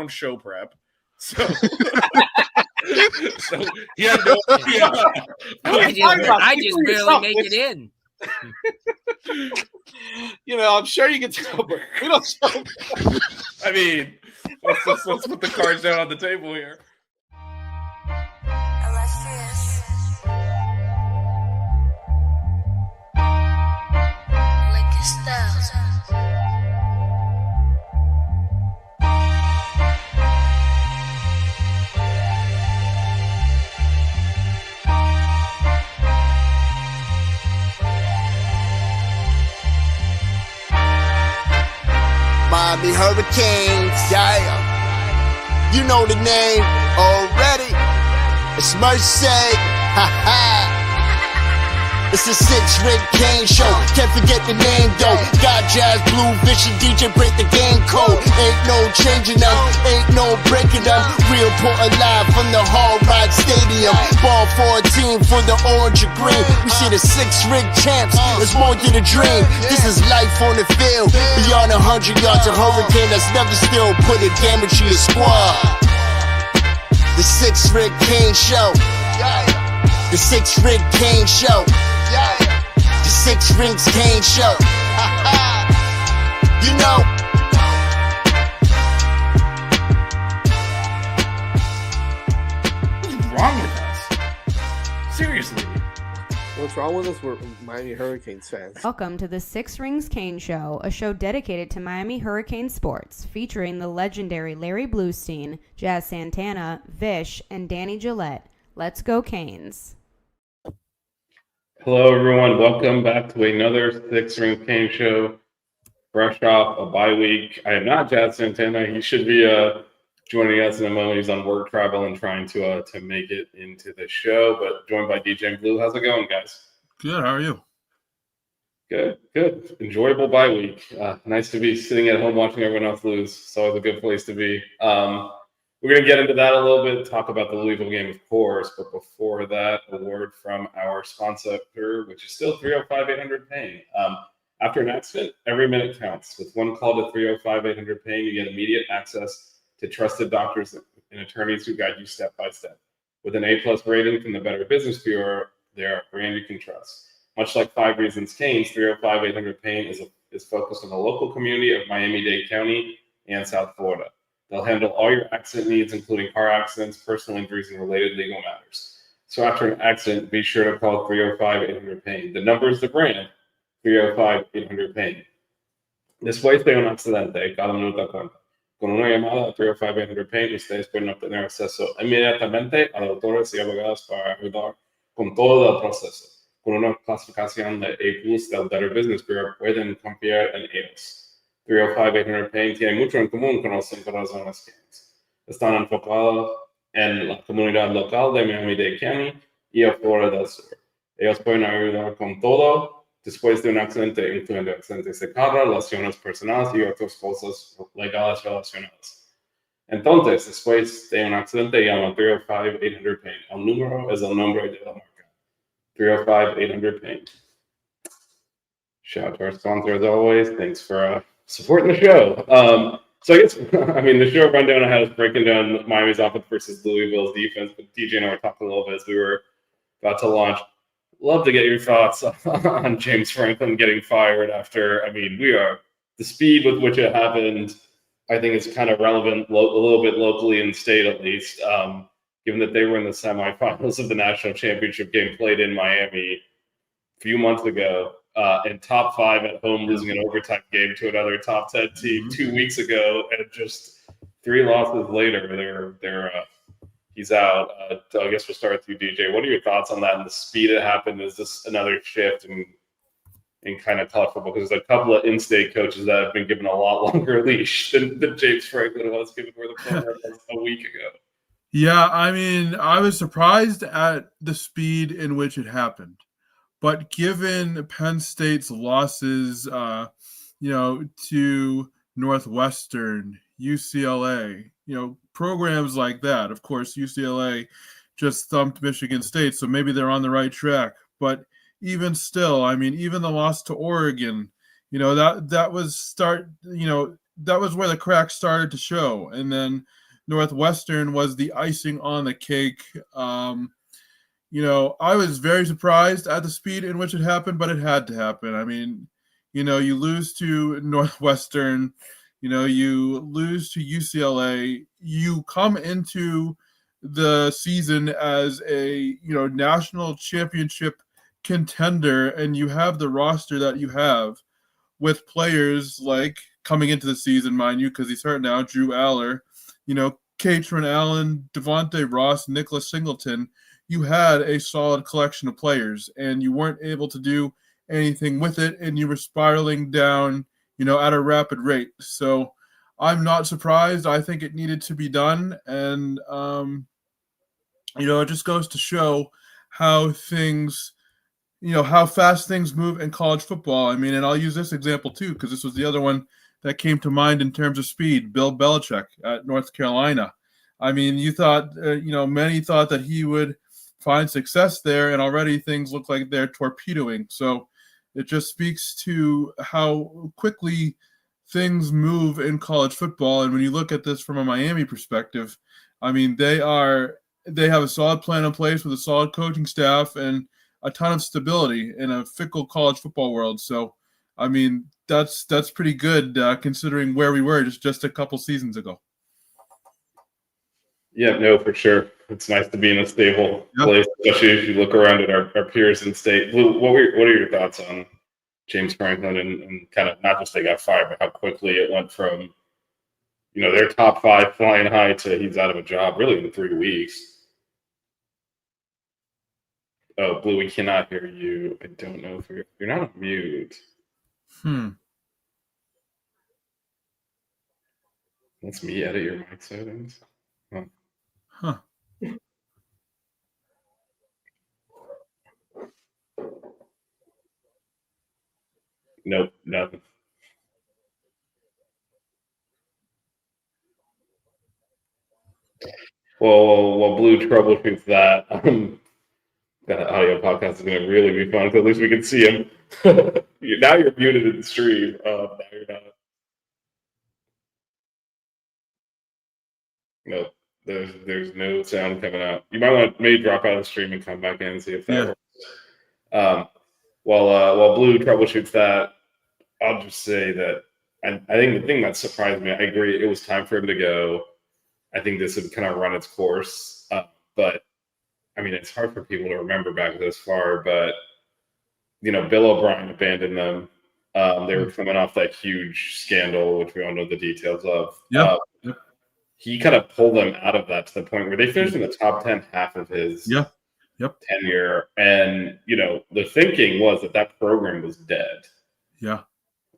own show prep. So, so he had no idea. I just barely make it in. I'm sure you can tell, but we don't show. I mean, let's put the cards down on the table here. Miami Hurricanes, yeah. You know the name already. It's Mercy, ha ha. It's a 6-ring Kane show. Can't forget the name though. Got Jazz, Blue, Vision, DJ break the game code. Ain't no changing them, ain't no breaking them. Real put alive from the Hard Rock Stadium. Ball 14 for the orange and green. We see the 6-ring champs. It's more than a dream. This is life on the field. Beyond 100 yards, a hurricane that's never still put a damage to your squad. The 6-ring Kane show. The 6-ring Kane show. The 6 Rings Kane show. You know. What's wrong with us? Seriously. What's wrong with us? We're Miami Hurricanes fans. Welcome to the 6 Rings Kane Show, a show dedicated to Miami Hurricane sports, featuring the legendary Larry Bluestein, Jazz Santana, Vish, and Danny Gillette. Let's go Canes. Hello, everyone. Welcome back to another 6 Ring Kane show. Fresh off a bye week. I am not Jazz Santana. He should be joining us in a moment. He's on work travel and trying to make it into the show, but joined by DJ Blue. How's it going, guys? Good. How are you? Good. Enjoyable bye week. Nice to be sitting at home watching everyone else lose. It's always a good place to be. We're going to get into that a little bit, talk about the Louisville game, of course, but before that, a word from our sponsor, which is still 305-800-PAIN. After an accident, every minute counts. With one call to 305-800-PAIN, you get immediate access to trusted doctors and attorneys who guide you step by step. With an A+ rating from the Better Business Bureau, they're a brand you can trust. Much like 5 Reasons Canes, 305-800-PAIN is focused on the local community of Miami-Dade County and South Florida. They'll handle all your accident needs, including car accidents, personal injuries, and related legal matters. So after an accident, be sure to call 305-800-PAIN. The number is the brand, 305-800-PAIN. Después de un accidente, cada minuto cuenta. Con una llamada a 305-800-PAIN, ustedes pueden obtener acceso inmediatamente a doctores y abogados para ayudar con todo el proceso. Con una clasificación de A+ del Better Business Bureau, pueden confiar en ellos. 305-800-PAIN tiene mucho en común con los 5 razones Canes. Están enfocados en la comunidad local de Miami-Dade County y afuera del sur. Ellos pueden ayudar con todo después de un accidente, incluyendo accidentes de carro, lesiones personales y otras cosas legales relacionadas. Entonces, después de un accidente, llama 305-800-PAIN. El número es el nombre de la marca. 305-800-PAIN. Shout out to our sponsor as always. Thanks for supporting the show. So I guess, the show rundown I had was breaking down Miami's offense versus Louisville's defense, but DJ and I were talking a little bit as we were about to launch. Love to get your thoughts on James Franklin getting fired after, the speed with which it happened, I think is kind of relevant a little bit locally in the state at least, given that they were in the semifinals of the national championship game played in Miami a few months ago. And top 5 at home, losing an overtime game to another top 10 team 2 weeks ago, and just 3 losses later, he's out. I guess we'll start with you, DJ. What are your thoughts on that and the speed it happened? Is this another shift in kind of college football? Because there's a couple of in-state coaches that have been given a lot longer leash than James Franklin was given for the program a week ago. Yeah, I was surprised at the speed in which it happened. But given Penn State's losses, to Northwestern, UCLA, programs like that, of course, UCLA just thumped Michigan State, so maybe they're on the right track. But even still, even the loss to Oregon, that was that was where the cracks started to show. And then Northwestern was the icing on the cake. I was very surprised at the speed in which it happened, but it had to happen. I mean, you lose to Northwestern, you lose to UCLA, you come into the season as a, national championship contender, and you have the roster that you have with players like coming into the season, mind you, because he's hurt now, Drew Aller, Katrin Allen, Devontae Ross, Nicholas Singleton. You had a solid collection of players, and you weren't able to do anything with it, and you were spiraling down, at a rapid rate. So I'm not surprised. I think it needed to be done, and it just goes to show how things, how fast things move in college football. I mean, and I'll use this example too, because this was the other one that came to mind in terms of speed. Bill Belichick at North Carolina. I mean, you thought, many thought that he would find success there, and already things look like they're torpedoing. So it just speaks to how quickly things move in college football. And when you look at this from a Miami perspective, I mean, they have a solid plan in place with a solid coaching staff and a ton of stability in a fickle college football world. So, I mean, that's pretty good considering where we were just a couple seasons ago. Yeah, no, for sure. It's nice to be in a stable place, especially if you look around at our peers in state. What are your thoughts on James Franklin and kind of not just they got fired, but how quickly it went from, their top 5 flying high to he's out of a job really in 3 weeks? Oh, Blue, we cannot hear you. I don't know if you're not on mute. That's me edit your mic settings. Huh. Nope, nothing. Well, Blue troubleshoots that. That audio podcast is going to really be fun because at least we can see him. Now you're muted in the stream. Now you're not. No, there's no sound coming out. You might want to maybe drop out of the stream and come back in and see if that works. While Blue troubleshoots that, I'll just say that I think the thing that surprised me, I agree, it was time for him to go. I think this had kind of run its course. But, I mean, it's hard for people to remember back this far, but, Bill O'Brien abandoned them. They were coming off that huge scandal, which we all know the details of. Yeah. He kind of pulled them out of that to the point where they finished in the top 10 half of his tenure. And, the thinking was that program was dead. Yeah.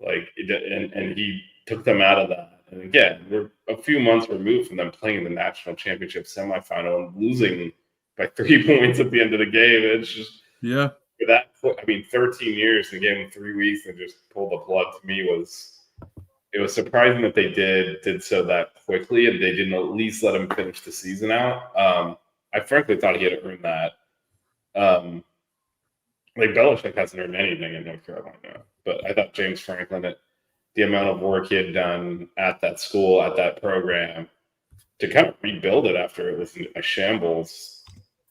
And he took them out of that. And again, we're a few months removed from them playing in the national championship semifinal and losing by 3 points at the end of the game. It's just, for that, 13 years in a game in 3 weeks and just pull the plug to me it was surprising that they did so that quickly and they didn't at least let him finish the season out. I frankly thought he had earned that. Belichick hasn't earned anything in North Carolina, but I thought James Franklin, the amount of work he had done at that school, at that program, to kind of rebuild it after it was a shambles,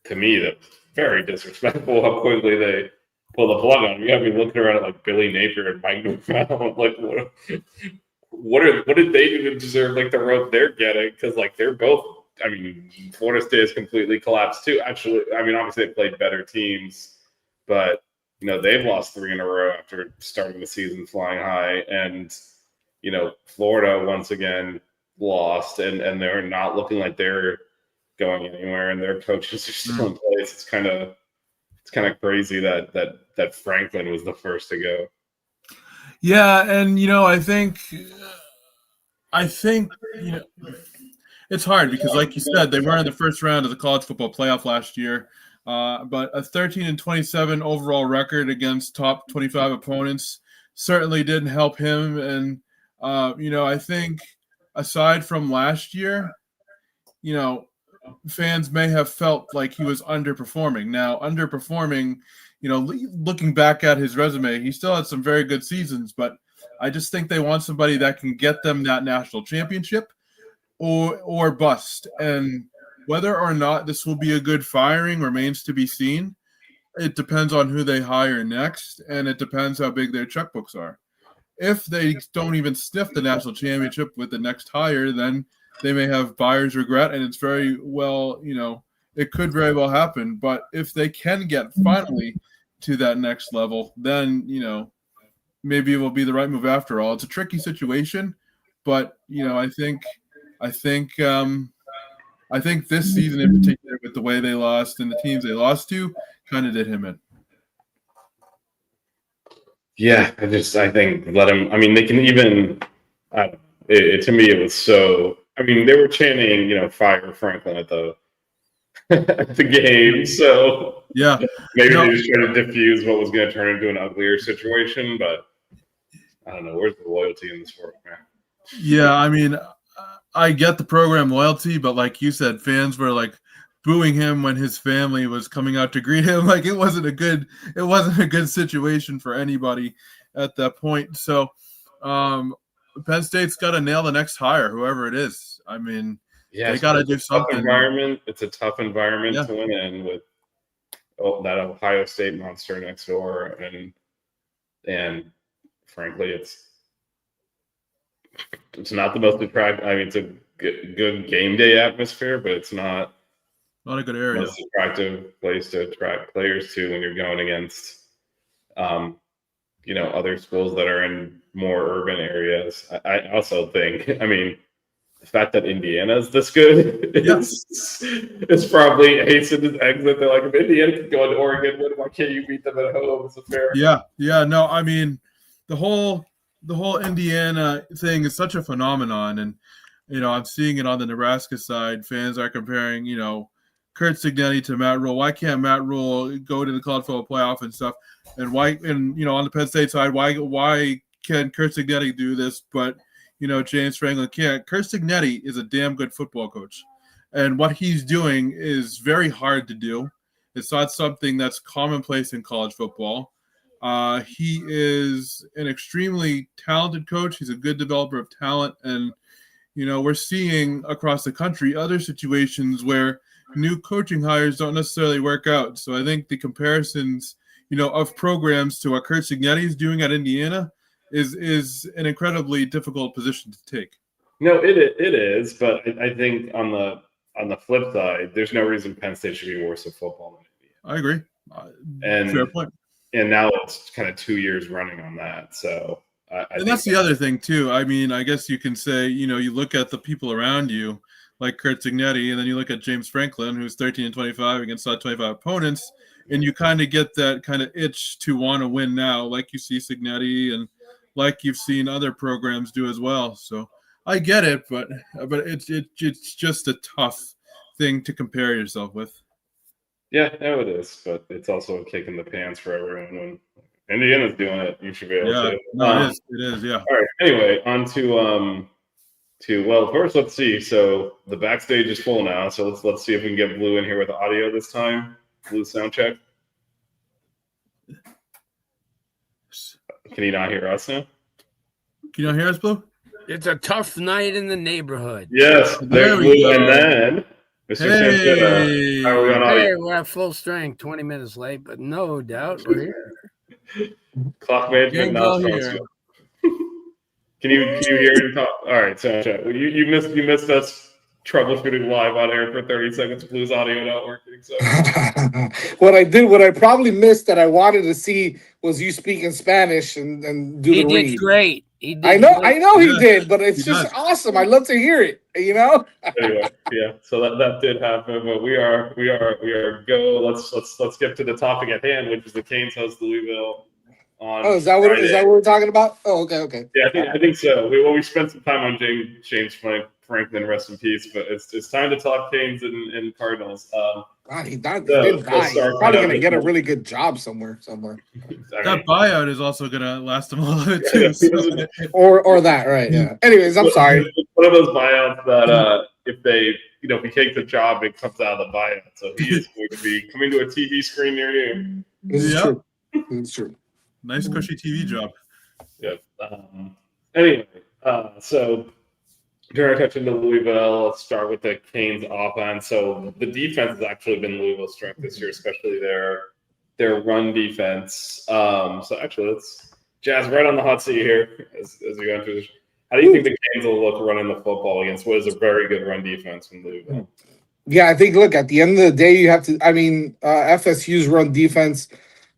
to me, that's very disrespectful how quickly they pull the plug on. You got to be looking around at like Billy Napier and Mike Norvell. What did they do to deserve the rope they're getting? Because they're both. I mean, Florida State has completely collapsed too. Actually, obviously they played better teams, but they've lost 3 in a row after starting the season flying high, and Florida once again lost, and they're not looking like they're going anywhere, and their coaches are still in place. It's kind of crazy that Franklin was the first to go. Yeah, and I think it's hard because, like you said, they were in the first round of the college football playoff last year, but a 13-27 overall record against top 25 opponents certainly didn't help him. And I think aside from last year, fans may have felt like he was underperforming. Now, looking back at his resume, he still had some very good seasons, but I just think they want somebody that can get them that national championship or bust. And whether or not this will be a good firing remains to be seen. It depends on who they hire next, and it depends how big their checkbooks are. If they don't even sniff the national championship with the next hire, then they may have buyer's regret, and it's very well, it could very well happen. But if they can get finally to that next level, then, maybe it will be the right move after all. It's a tricky situation, but, I think this season in particular, with the way they lost and the teams they lost to, kind of did him in. Yeah, I think let him. I mean, they can even. To me, it was so. I mean, they were chanting, fire Franklin at the at the game. So yeah, maybe they just tried to diffuse what was going to turn into an uglier situation. But I don't know. Where's the loyalty in this world, man? Yeah, I mean, I get the program loyalty, but like you said, fans were like booing him when his family was coming out to greet him. Like it wasn't a good situation for anybody at that point. So Penn State's got to nail the next hire, whoever it is. I mean, they got to do something. It's a tough environment to win in with that Ohio State monster next door, and frankly, it's not the most attractive. I mean, it's a good game day atmosphere, but it's not a good area. Most attractive place to attract players to when you're going against, other schools that are in more urban areas. I also think, I mean, the fact that Indiana's this good is probably hastened his exit. They're like, if Indiana can go to Oregon, why can't you beat them at home? It's fair. Yeah. No, I mean, the whole Indiana thing is such a phenomenon, and I'm seeing it on the Nebraska side. Fans are comparing, Kurt Cignetti to Matt Rule. Why can't Matt Rule go to the college football playoff and stuff? And why? And on the Penn State side, why can Kurt Cignetti do this, but James Franklin can't? Kurt Cignetti is a damn good football coach, and what he's doing is very hard to do. It's not something that's commonplace in college football. He is an extremely talented coach. He's a good developer of talent, and we're seeing across the country other situations where new coaching hires don't necessarily work out. So I think the comparisons, of programs to what Kurt Cignetti is doing at Indiana is an incredibly difficult position to take. No, it is, but I think on the flip side, there's no reason Penn State should be worse at football than Indiana. I agree. Fair point. And now it's kind of 2 years running on that. So and that's the other thing too. I mean, I guess you can say, you look at the people around you, like Kurt Cignetti, and then you look at James Franklin, who's 13-25 against top 25 opponents, and you kind of get that kind of itch to want to win now, like you see Cignetti and like you've seen other programs do as well. So I get it, but it's just a tough thing to compare yourself with. Yeah, no, it is, but it's also a kick in the pants for everyone. When Indiana's doing it, you should be able to. No, it is, yeah. All right. Anyway, on to well, first let's see. So the backstage is full now, so let's see if we can get Blue in here with audio this time. Blue sound check. Can you not hear us now? Can you not hear us, Blue? It's a tough night in the neighborhood. Yes, there's Blue, and then Mr. Hey. How are we on audio? Hey, we're at full strength, 20 minutes late, but no doubt we're here. Clock management not here. Can you hear and talk? All right, so you missed us troubleshooting live on air for 30 seconds. Blue's audio not working. So what I probably missed that I wanted to see was you speaking Spanish and do the read. He did great. I know he did, but it's just awesome. I'd love to hear it. Anyway, yeah. So that did happen, but we are go. Let's get to the topic at hand, which is the Canes host Louisville. Is that what we're talking about? Oh, okay. Yeah, I think so. We spent some time on James Franklin, rest in peace. But it's time to talk Canes and Cardinals. God, he didn't die. He's probably gonna get a really good job somewhere. That buyout is also gonna last him a little bit too. So. or that, right? Yeah. Anyways, I'm sorry. It's one of those buyouts that if he takes a job, it comes out of the buyout. So he is going to be coming to a TV screen near you. This is true. It's true. Nice cushy TV job. Yep. Anyway, so turn our attention to Louisville. Let's start with the Canes offense. So the defense has actually been Louisville's strength this year, especially their run defense. So actually, let's Jazz right on the hot seat here as we go through this. How do you think the Canes will look running the football against what is a very good run defense from Louisville? Yeah, I think, look, at the end of the day, you have to, FSU's run defense,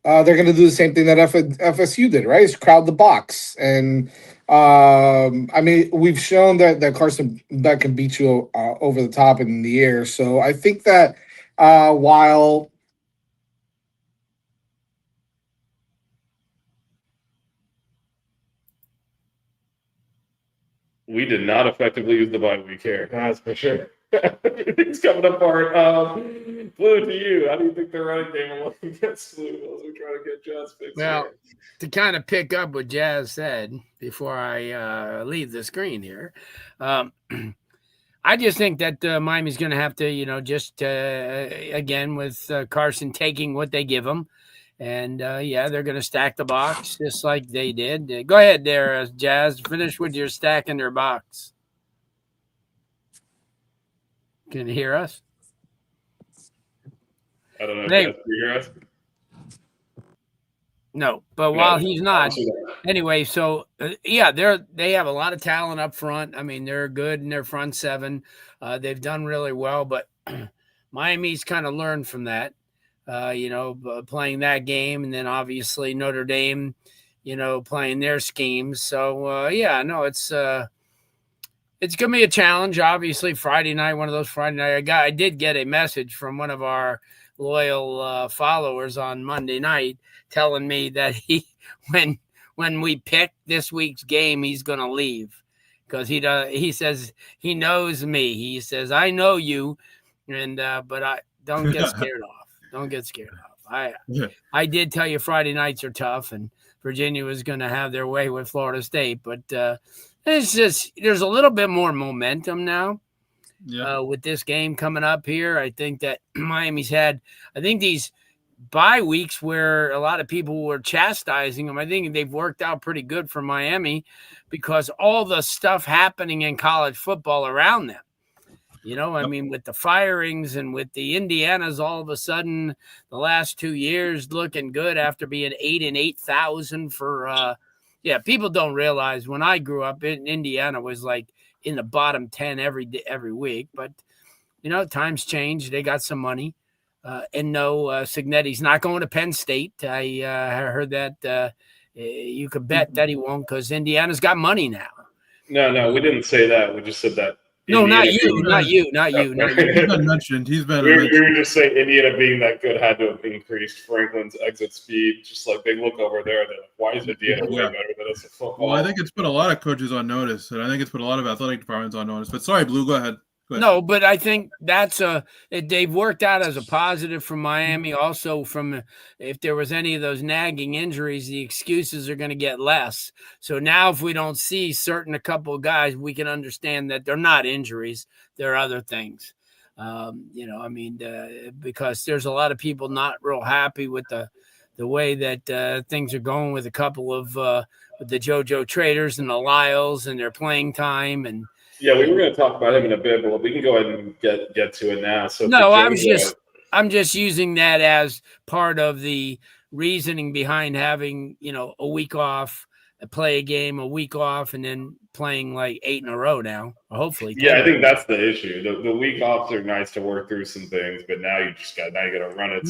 they're going to do the same thing that FSU did, right? Is crowd the box. And, we've shown that Carson Beck can beat you over the top in the air. So I think that while we did not effectively use the bye week here. That's for sure. Everything's coming apart. Blue, to you, how do you think the running game will look against Louisville as we try to get Jazz fixed? Well, to kind of pick up what Jazz said before I leave the screen here, I just think that Miami's going to have to, just again with Carson taking what they give him. And, they're going to stack the box just like they did. Go ahead there, Jazz. Finish with your stacking their box. Can you hear us? I don't know. Jazz, can you hear us? No, but while he's not, anyway, so, they have a lot of talent up front. I mean, they're good in their front seven. They've done really well, but Miami's kind of learned from that. Playing that game, and then obviously Notre Dame, playing their schemes. So it's gonna be a challenge. Obviously, Friday night, one of those Friday night. I did get a message from one of our loyal followers on Monday night telling me that when we pick this week's game, he's gonna leave because he says he knows me. He says I know you, and but I don't get scared off. Don't get scared off. I did tell you Friday nights are tough, and Virginia was going to have their way with Florida State, but it's just there's a little bit more momentum now with this game coming up here. I think that Miami's had, these bye weeks where a lot of people were chastising them. I think they've worked out pretty good for Miami because all the stuff happening in college football around them. With the firings and with the Indianas all of a sudden the last 2 years looking good after being 8,000 for people don't realize when I grew up in Indiana was like in the bottom 10 every week, but times change. They got some money and no Signetti's not going to Penn State. I heard that you could bet that he won't because Indiana's got money now. No, we didn't say that. We just said that. No, not you. He's been mentioned. He's been. We were just saying Indiana being that good had to have increased Franklin's exit speed. Just like they look over there, they're like, "Why is Indiana way better than us at football?" Well, I think it's put a lot of coaches on notice, and I think it's put a lot of athletic departments on notice. But sorry, Blue, go ahead. No, but I think that's they've worked out as a positive from Miami. Also, from if there was any of those nagging injuries, the excuses are going to get less. So now, if we don't see a couple of guys, we can understand that they're not injuries; they're other things. Because there's a lot of people not real happy with the way that things are going with a couple of with the JoJo traders and the Lyles and their playing time and. Yeah, we were going to talk about him in a bit, but we can go ahead and get to it now. So no, I'm just using that as part of the reasoning behind having a week off, play a game, a week off, and then playing like 8 in a row now. Hopefully, I think that's the issue. The week offs are nice to work through some things, but now you got to run it.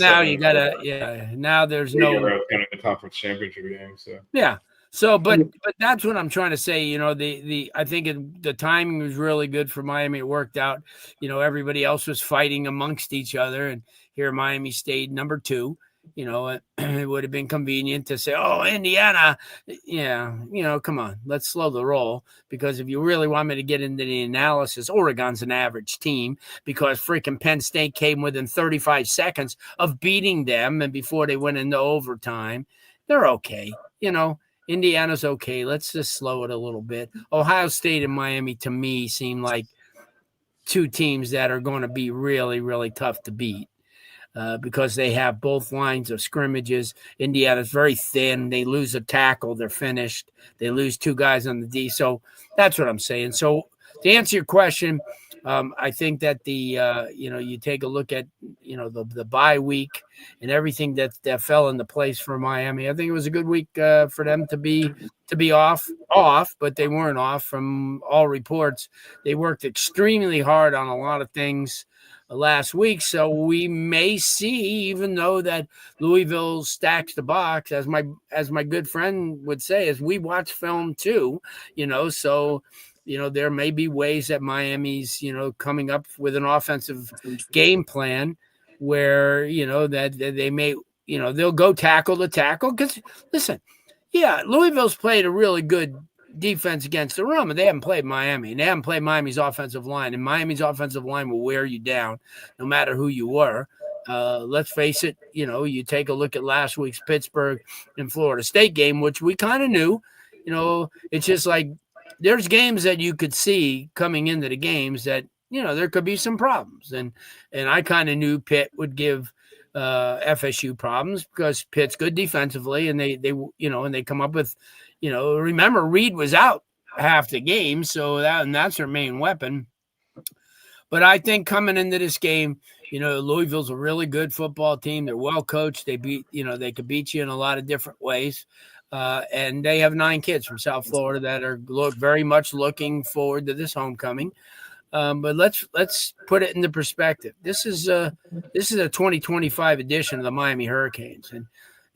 Now there's no kind of the conference championship game. So yeah. So, but that's what I'm trying to say. I think the timing was really good for Miami. It worked out. Everybody else was fighting amongst each other, and here Miami stayed number 2. It would have been convenient to say, "Oh, Indiana." Yeah, come on, let's slow the roll because if you really want me to get into the analysis, Oregon's an average team because freaking Penn State came within 35 seconds of beating them, and before they went into overtime, they're okay. Indiana's okay. Let's just slow it a little bit. Ohio State and Miami, to me, seem like 2 teams that are going to be really, really tough to beat. because they have both lines of scrimmages. Indiana's very thin. They lose a tackle, they're finished. They lose 2 guys on the D. So that's what I'm saying. So to answer your question, I think that you take a look at, the bye week and everything that fell into place for Miami. I think it was a good week for them to be off, but they weren't off from all reports. They worked extremely hard on a lot of things last week. So we may see, even though that Louisville stacks the box, as my good friend would say, as we watch film too, so there may be ways that Miami's, coming up with an offensive game plan where, that they may, they'll go tackle to tackle. Because, listen, Louisville's played a really good defense against the run, but they haven't played Miami, and they haven't played Miami's offensive line. And Miami's offensive line will wear you down no matter who you were. Let's face it, you take a look at last week's Pittsburgh and Florida State game, which we kind of knew. It's just like, there's games that you could see coming into the games that, there could be some problems. And I kind of knew Pitt would give FSU problems because Pitt's good defensively, and they come up with, remember Reed was out half the game. So that's their main weapon. But I think coming into this game, Louisville's a really good football team. They're well coached. They they could beat you in a lot of different ways. And they have 9 kids from South Florida that are very much looking forward to this homecoming. But let's put it into perspective. This is a 2025 edition of the Miami Hurricanes, and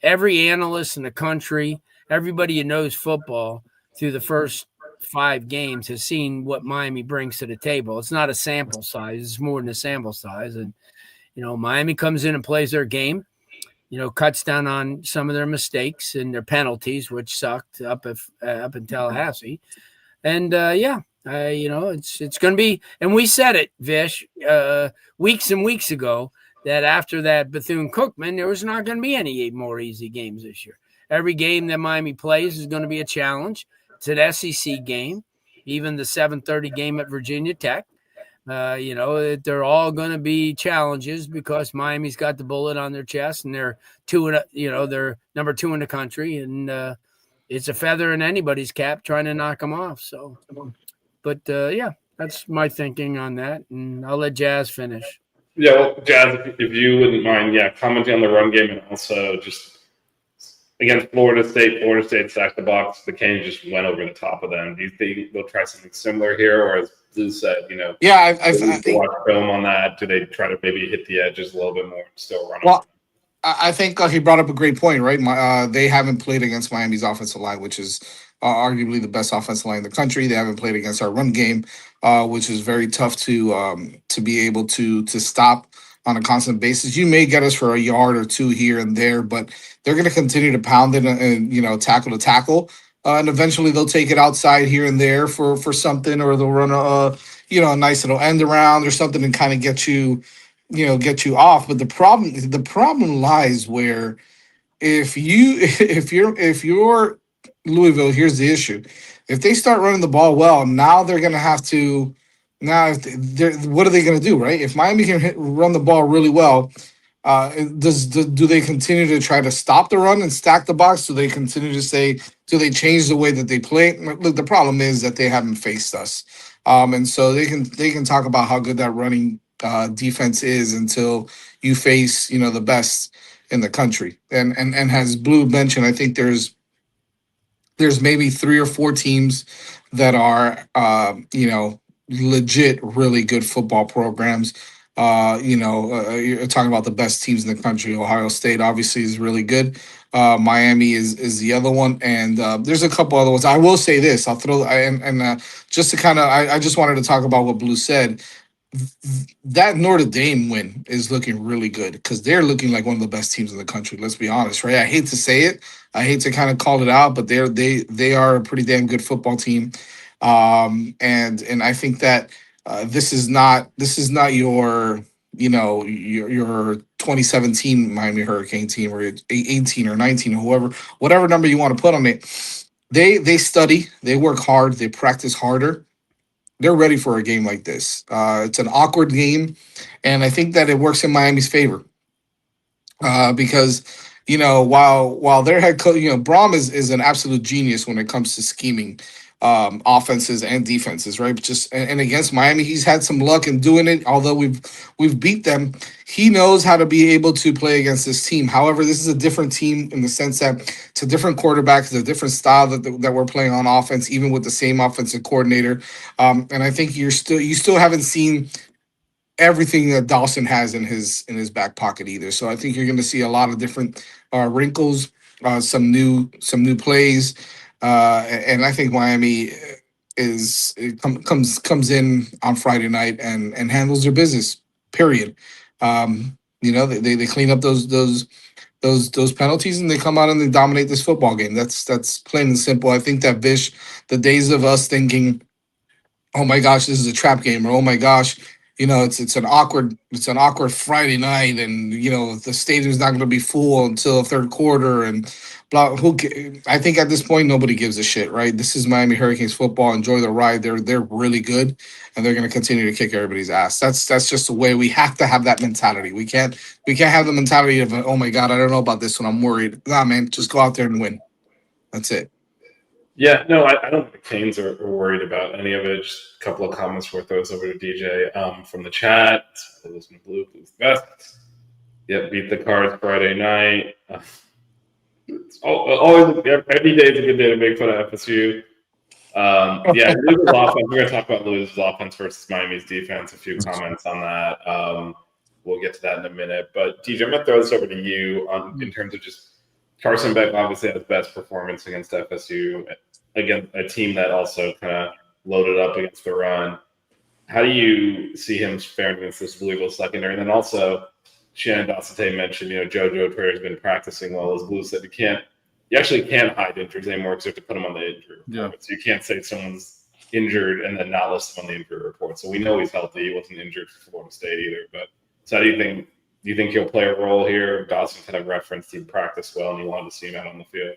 every analyst in the country, everybody who knows football through the first 5 games has seen what Miami brings to the table. It's not a sample size; it's more than a sample size. And Miami comes in and plays their game. Cuts down on some of their mistakes and their penalties, which sucked up in Tallahassee. And it's going to be, and we said it, Vish, weeks and weeks ago, that after that Bethune-Cookman, there was not going to be any more easy games this year. Every game that Miami plays is going to be a challenge. It's an SEC game, even the 7:30 game at Virginia Tech. They're all going to be challenges because Miami's got the bullet on their chest, and they're they're number 2 in the country, and it's a feather in anybody's cap trying to knock them off. So, but that's my thinking on that, and I'll let Jazz finish. Yeah, well, Jazz, if you wouldn't mind, commenting on the run game, and also just against Florida State stacked the box. The Canes just went over the top of them. Do you think they'll try something similar here, or as Blue said, I think watch film on that? Do they try to maybe hit the edges a little bit more and still run? Well, I think he brought up a great point, right? They haven't played against Miami's offensive line, which is arguably the best offensive line in the country. They haven't played against our run game, which is very tough to be able to stop on a constant basis. You may get us for a yard or 2 here and there, but they're going to continue to pound it and tackle to tackle. And eventually they'll take it outside here and there for something, or they'll run a nice little end around or something and kind of get you off. But the problem lies where if you're Louisville, here's the issue. If they start running the ball well, now they're going to have to. Now, what are they going to do, right? If Miami can run the ball really well, do they continue to try to stop the run and stack the box? Do they continue to do they change the way that they play? Look, the problem is that they haven't faced us, and so they can talk about how good that running defense is until you face the best in the country. And as Blue mentioned, I think there's maybe 3 or 4 teams that are legit really good football programs. You're talking about the best teams in the country. Ohio State obviously is really good. Miami is the other one, and there's a couple other ones. I will say this. I'll throw just to kind of. I just wanted to talk about what Blue said. That Notre Dame win is looking really good because they're looking like one of the best teams in the country. Let's be honest, right? I hate to say it. I hate to kind of call it out, but they are a pretty damn good football team. And I think that this is not your 2017 Miami Hurricane team, or 18 or 19 or whatever number you want to put on it. They study, they work hard, they practice harder. They're ready for a game like this. It's an awkward game, and I think that it works in Miami's favor. because while their head coach, Brom is an absolute genius when it comes to scheming offenses and defenses, right? Just and against Miami, he's had some luck in doing it. Although we've beat them, he knows how to be able to play against this team. However, this is a different team in the sense that it's a different quarterback, it's a different style that we're playing on offense, even with the same offensive coordinator. And I think you still haven't seen everything that Dawson has in his back pocket either. So I think you're going to see a lot of different wrinkles, some new plays, and I think Miami comes in on Friday night and handles their business. Period. They clean up those penalties and they come out and they dominate this football game. That's plain and simple. I think that the days of us thinking, oh my gosh, this is a trap game, or oh my gosh, it's an awkward Friday night, and the stadium's not going to be full until the third quarter, and blah. I think at this point nobody gives a shit, right? This is Miami Hurricanes football. Enjoy the ride. They're really good, and they're going to continue to kick everybody's ass. That's just the way we have to have that mentality. We can't have the mentality of, oh my god, I don't know about this one, I'm worried. Nah, man, just go out there and win. That's it. Yeah, no, I don't think the Canes are worried about any of it. Just a couple of comments before I throw this over to DJ from the chat. Blues the best. Yep, beat the Cards Friday night. It's always every day is a good day to make fun of FSU. Yeah, Louisville's offense. We're going to talk about Louisville's offense versus Miami's defense. A few comments on that. We'll get to that in a minute. But DJ, I'm going to throw this over to you in terms of just Carson Beck obviously had his best performance against FSU. Again, a team that also kind of loaded up against the run. How do you see him faring against this Louisville secondary? And then also, Shannon Dossete mentioned, JoJo Traore has been practicing well. As Blue said, you actually can't hide injuries anymore because you have to put them on the injury report. Yeah. So you can't say someone's injured and then not list them on the injury report. So we know he's healthy. He wasn't injured for Florida State either. But so how do you think he'll play a role here? Dawson kind of referenced he practiced well and he wanted to see him out on the field.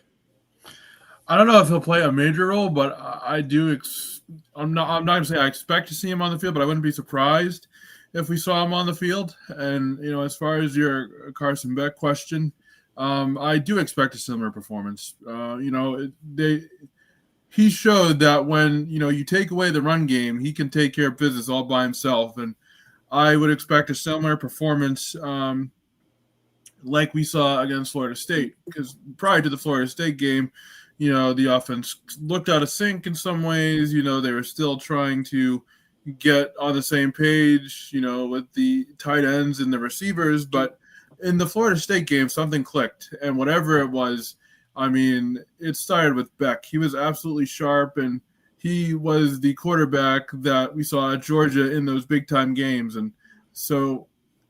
I don't know if he'll play a major role, but I do. I'm not going to say I expect to see him on the field, but I wouldn't be surprised if we saw him on the field. And as far as your Carson Beck question, I do expect a similar performance. He showed that when you take away the run game, he can take care of business all by himself, and I would expect a similar performance like we saw against Florida State, because prior to the Florida State game, the offense looked out of sync in some ways. They were still trying to get on the same page, with the tight ends and the receivers. But in the Florida State game, something clicked. And whatever it was, it started with Beck. He was absolutely sharp, and he was the quarterback that we saw at Georgia in those big-time games. And so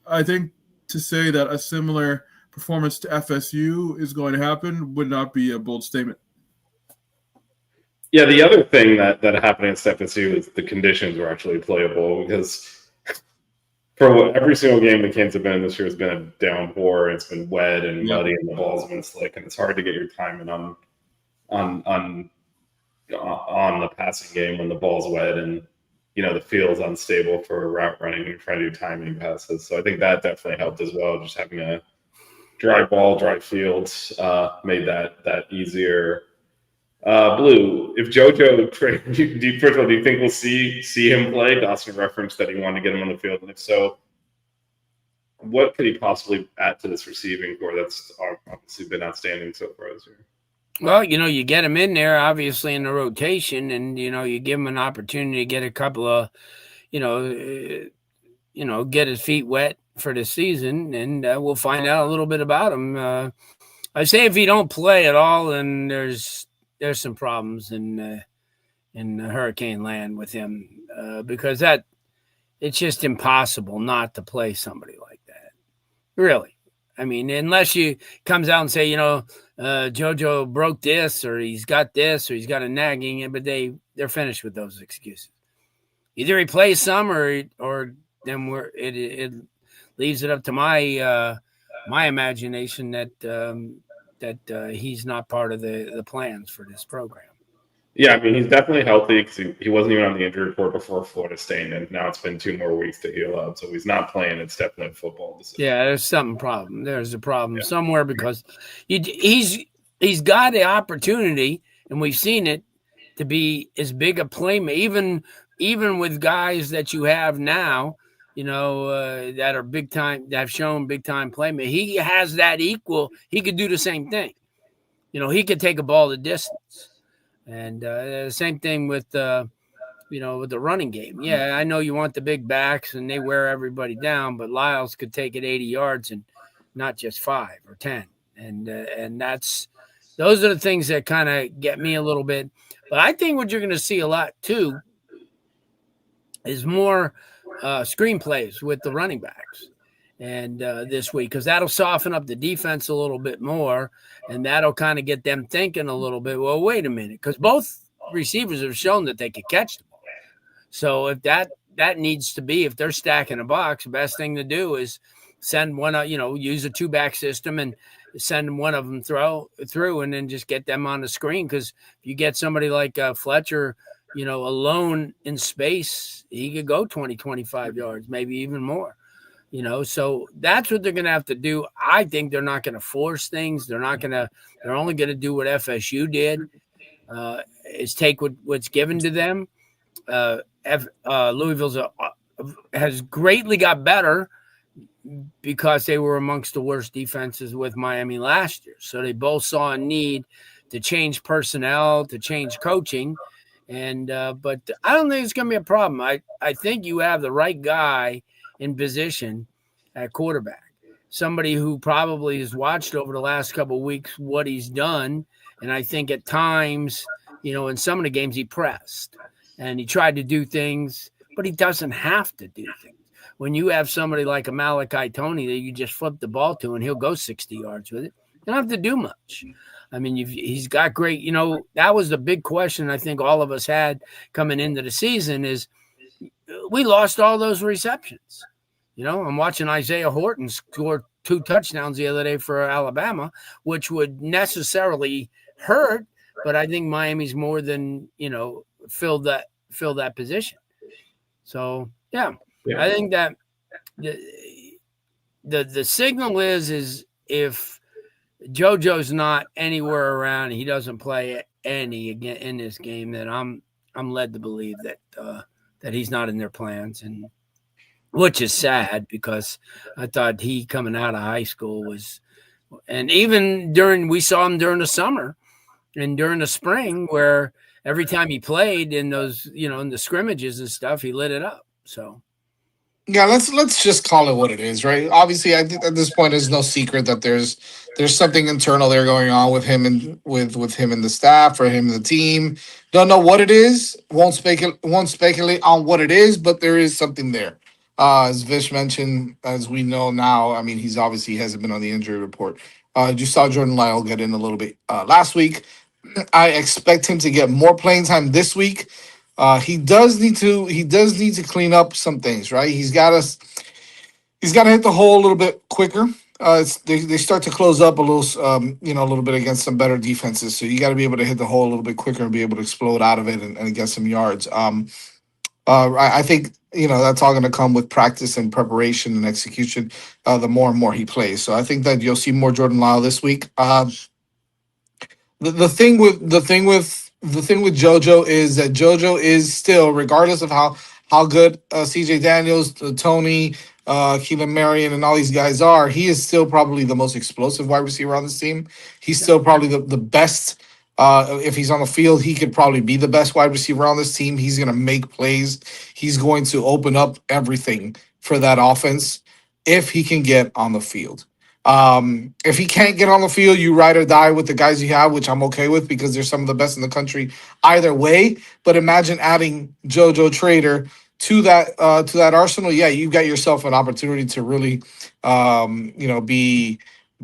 I think to say that a similar performance to FSU is going to happen would not be a bold statement. Yeah, the other thing that happened against FSU is the conditions were actually playable, because for every single game the Canes have been in this year has been a downpour. It's been wet and muddy, and the ball's been slick, and it's hard to get your timing on the passing game when the ball's wet and the field's unstable for route running and trying to do timing passes. So I think that definitely helped as well. Just having a dry ball, dry field made that easier. Blue, if JoJo first of all, do you think we'll see him play? Dawson referenced that he wanted to get him on the field, and if so, what could he possibly add to this receiving core that's obviously been outstanding so far this year? Well, you get him in there, obviously, in the rotation, and, you give him an opportunity to get a couple of, get his feet wet for the season, and we'll find out a little bit about him. I say if he don't play at all, then there's some problems in Hurricane land with him, because it's just impossible not to play somebody like that. Really. Unless you comes out and say, JoJo broke this, or he's got this, or he's got a nagging, but they're finished with those excuses. Either he plays some, or then it leaves it up to my imagination that he's not part of the plans for this program. Yeah, I mean, he's definitely healthy because he wasn't even on the injury report before Florida State, and now it's been 2 more weeks to heal up. So he's not playing. It's definitely a football decision. Yeah, there's some problem. There's a problem Yeah. somewhere because he's got the opportunity, and we've seen it, to be as big a playmaker, even with guys that you have now, that are big time, that have shown big time playmaker. He has that equal. He could do the same thing. He could take a ball the distance, and same thing with with the running game. Yeah, I know you want the big backs and they wear everybody down, but Lyles could take it 80 yards and not just 5 or 10. And those are the things that kind of get me a little bit. But I think what you're going to see a lot too is more screenplays with the running backs and this week, because that'll soften up the defense a little bit more, and that'll kind of get them thinking a little bit. Well, wait a minute, because both receivers have shown that they could catch the ball. So if that needs to be, if they're stacking a box, the best thing to do is send one, use a 2-back system and send one of them through and then just get them on the screen. Because if you get somebody like Fletcher, alone in space, he could go 20, 25 yards, maybe even more. So that's what they're going to have to do. I think they're not going to force things. They're only going to do what FSU did, is take what's given to them. Louisville's has greatly got better because they were amongst the worst defenses with Miami last year. So they both saw a need to change personnel, to change coaching. And but I don't think it's going to be a problem. I think you have the right guy in position at quarterback, somebody who probably has watched over the last couple of weeks what he's done. And I think at times, in some of the games he pressed and he tried to do things, but he doesn't have to do things. When you have somebody like a Malachi Tony that you just flip the ball to and he'll go 60 yards with it, you don't have to do much. I mean, he's got great, that was the big question I think all of us had coming into the season is we lost all those receptions. I'm watching Isaiah Horton score 2 touchdowns the other day for Alabama, which would necessarily hurt, but I think Miami's more than, filled that position. So, yeah. I think that the signal is if JoJo's not anywhere around, he doesn't play any again in this game, then I'm led to believe that he's not in their plans, and which is sad because I thought he coming out of high school was, and even we saw him during the summer and during the spring where every time he played in those, in the scrimmages and stuff, he lit it up. So. Yeah, let's just call it what it is, right? Obviously, I think at this point, there's no secret that there's something internal there going on with him and with him and the staff, or him and the team. Don't know what it is. Won't speculate on what it is, but there is something there. As Vish mentioned, as we know now, I mean, he's obviously hasn't been on the injury report. You saw Jordan Lyle get in a little bit last week. I expect him to get more playing time this week. He does need to clean up some things, right? He's got to hit the hole a little bit quicker. They start to close up a little, a little bit against some better defenses. So you got to be able to hit the hole a little bit quicker and be able to explode out of it and get some yards. I think that's all going to come with practice and preparation and execution. The more and more he plays, so I think that you'll see more Jordan Lyle this week. The thing with JoJo is that JoJo is still, regardless of how good CJ Daniels, Tony, Keelan Marion, and all these guys are, he is still probably the most explosive wide receiver on this team. He's still probably the best. If he's on the field, he could probably be the best wide receiver on this team. He's going to make plays. He's going to open up everything for that offense if he can get on the field. If he can't get on the field, you ride or die with the guys you have, which I'm okay with because they're some of the best in the country either way. But imagine adding JoJo Trader to that arsenal. Yeah, you got yourself an opportunity to really,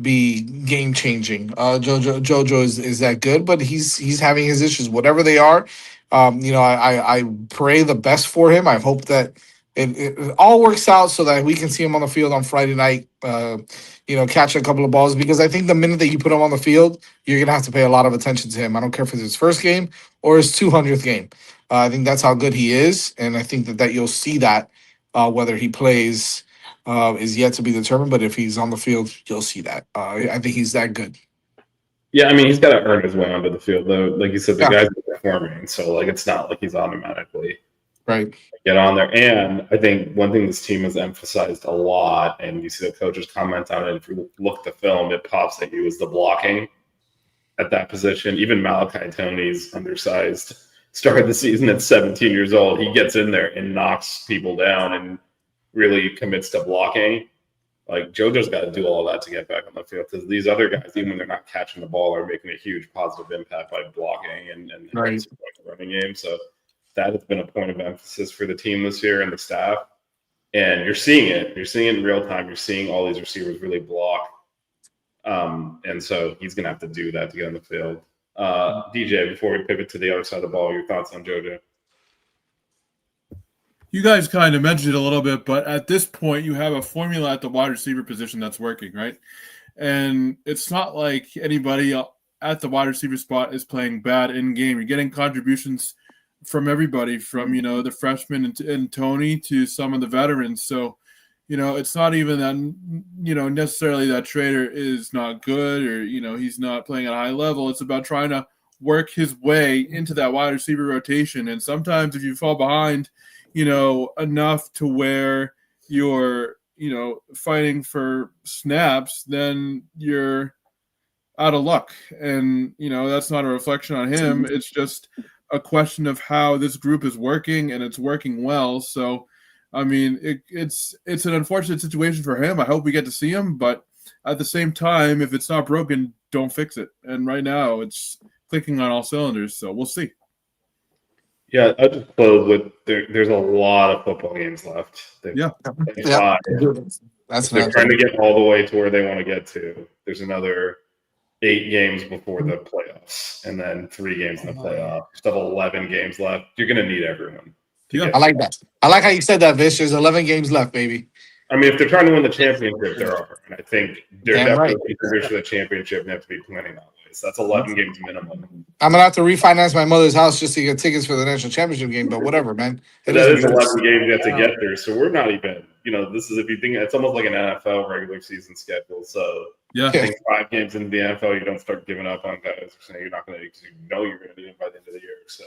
be game changing. JoJo is that good, but he's having his issues, whatever they are. I pray the best for him. I hope that it all works out so that we can see him on the field on Friday night. Catch a couple of balls, because I think the minute that you put him on the field, you're gonna have to pay a lot of attention to him. I don't care if it's his first game or his 200th game. I think that's how good he is, and I think that you'll see that whether he plays is yet to be determined. But if he's on the field, you'll see that. I think he's that good. Yeah, I mean, he's got to earn his way onto the field, though. Like you said, the Yeah. guy's performing, so like it's not like he's automatically Right. get on there. And I think one thing this team has emphasized a lot, and you see the coaches comment on it, if you look at the film, it pops at you, is the blocking at that position. Even Malachi Tony's undersized, started the season at 17 years old. He gets in there and knocks people down and really commits to blocking. Like, JoJo's got to do all that to get back on the field, because these other guys, even when they're not catching the ball, are making a huge positive impact by blocking and Right. the running game. So that has been a point of emphasis for the team this year and the staff. And you're seeing it. You're seeing it in real time. You're seeing all these receivers really block. And so he's going to have to do that to get on the field. DJ, before we pivot to the other side of the ball, your thoughts on JoJo? You guys kind of mentioned it a little bit, but at this point, you have a formula at the wide receiver position that's working, right? And it's not like anybody at the wide receiver spot is playing bad in game. You're getting contributions from everybody, from the freshmen and Tony to some of the veterans. So, it's not even that necessarily that Trader is not good or he's not playing at a high level. It's about trying to work his way into that wide receiver rotation. And sometimes if you fall behind, enough to where you're, fighting for snaps, then you're out of luck. And, that's not a reflection on him. It's just a question of how this group is working, and it's working well. So, I mean, it's an unfortunate situation for him. I hope we get to see him, but at the same time, if it's not broken, don't fix it. And right now it's clicking on all cylinders. So we'll see. Yeah, I'll just close with there's a lot of football games left. Yeah. That's They're trying to get all the way to where they want to get to. There's another 8 games before the playoffs, and then 3 games in the playoffs. Still have 11 games left. You're going to need everyone. Yeah. I like that. I like how you said that, Vish. There's 11 games left, baby. I mean, if they're trying to win the championship, there are. And I think they're Damn right. definitely contributors to the championship and have to be planning that way. So that's 11 games minimum. I'm gonna have to refinance my mother's house just to get tickets for the national championship game, but whatever, man. That is 11 games you have to get there. So we're not even, this is, if you think, it's almost like an NFL regular season schedule. So Yeah. I think 5 games into the NFL, you don't start giving up on guys saying you're not going to, because you're going to need them by the end of the year. So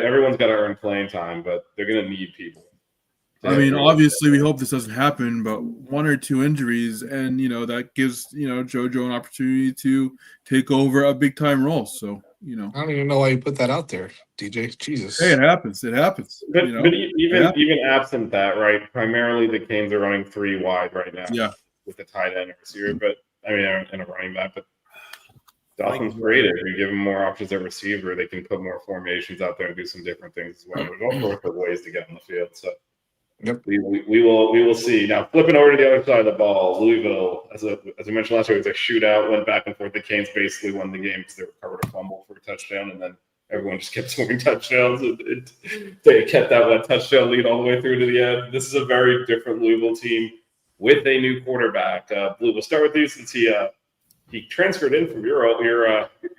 everyone's got to earn playing time, but they're going to need people. I mean, obviously, we hope this doesn't happen, but 1 or 2 injuries, and that gives JoJo an opportunity to take over a big time role. So I don't even know why you put that out there, DJ. Jesus. hey, it happens. It happens. But even absent that, right? Primarily, the Canes are running 3 wide right now. Yeah. With a tight end or receiver, but I mean, and a running back. But Dolphins creative. You give them more options at receiver, they can put more formations out there and do some different things as well. There's all sorts of ways to get on the field. So. Yep. We will see. Now, flipping over to the other side of the ball, Louisville, as we mentioned last year, it was a shootout, went back and forth. The Canes basically won the game because they recovered a fumble for a touchdown, and then everyone just kept scoring touchdowns. They kept that one touchdown lead all the way through to the end. This is a very different Louisville team with a new quarterback. Blue, we'll start with you since he transferred in from your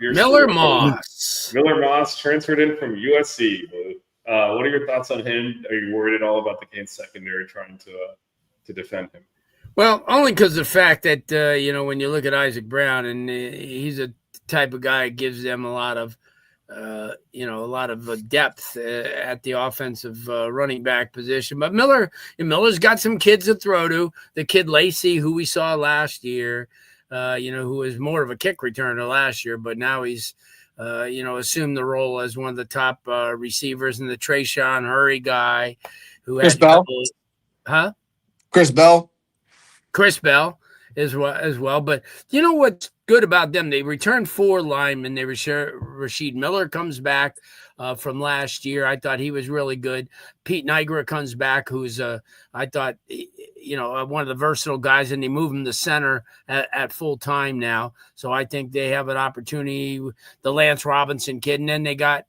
Miller school. Moss. Miller Moss transferred in from USC, Blue. What are your thoughts on him? Are you worried at all about the Canes secondary trying to defend him? Well, only because the fact that when you look at Isaac Brown, and he's a type of guy that gives them a lot of depth at the offensive running back position. But Miller's got some kids to throw to. The kid Lacey, who we saw last year, who was more of a kick returner last year, but now he's assumed the role as one of the top receivers, and the Trayshawn Hurry guy who Chris had Bell. Chris Bell as well. But you know what's good about them? They returned 4 linemen. Rashid Miller comes back from last year. I thought he was really good. Pete Nigra comes back, who's I thought one of the versatile guys, and they move him to center at full time now. So I think they have an opportunity. The Lance Robinson kid, and then they got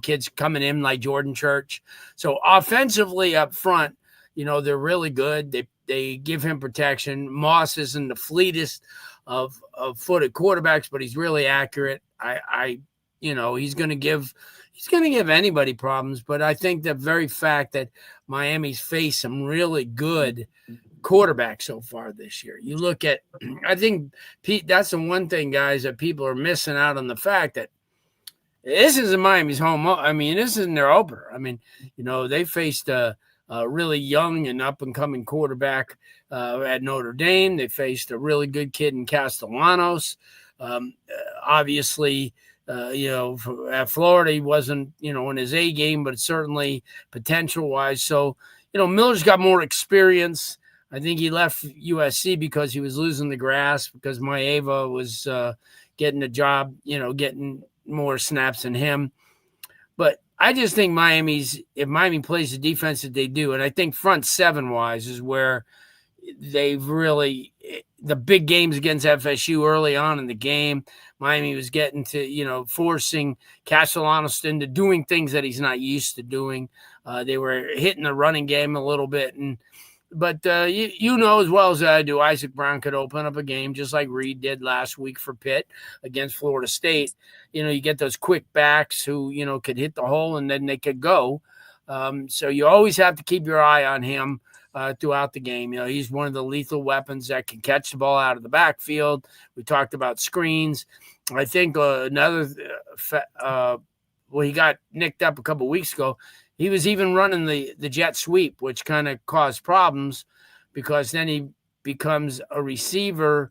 kids coming in like Jordan Church. So offensively up front, they're really good. They give him protection. Moss isn't the fleetest of footed quarterbacks, but he's really accurate. He's going to give anybody problems. But I think the very fact that Miami's faced some really good quarterbacks so far this year. You look at, I think, Pete, that's the one thing, guys, that people are missing out on, the fact that this isn't Miami's home. I mean, this isn't their opener. I mean, they faced a really young and up-and-coming quarterback at Notre Dame. They faced a really good kid in Castellanos. Obviously, at Florida, he wasn't, in his A game, but certainly potential-wise. So, Miller's got more experience. I think he left USC because he was losing the grasp, because Maeva was getting a job, getting more snaps than him. But I just think if Miami plays the defense that they do, and I think front seven wise is where they've really, the big games against FSU early on in the game, Miami was getting to, forcing Castellanos into doing things that he's not used to doing. They were hitting the running game a little bit. But you know as well as I do, Isaac Brown could open up a game just like Reed did last week for Pitt against Florida State. You get those quick backs who, could hit the hole and then they could go. So you always have to keep your eye on him throughout the game. He's one of the lethal weapons that can catch the ball out of the backfield. We talked about screens. I think he got nicked up a couple weeks ago. He was even running the jet sweep, which kind of caused problems because then he becomes a receiver,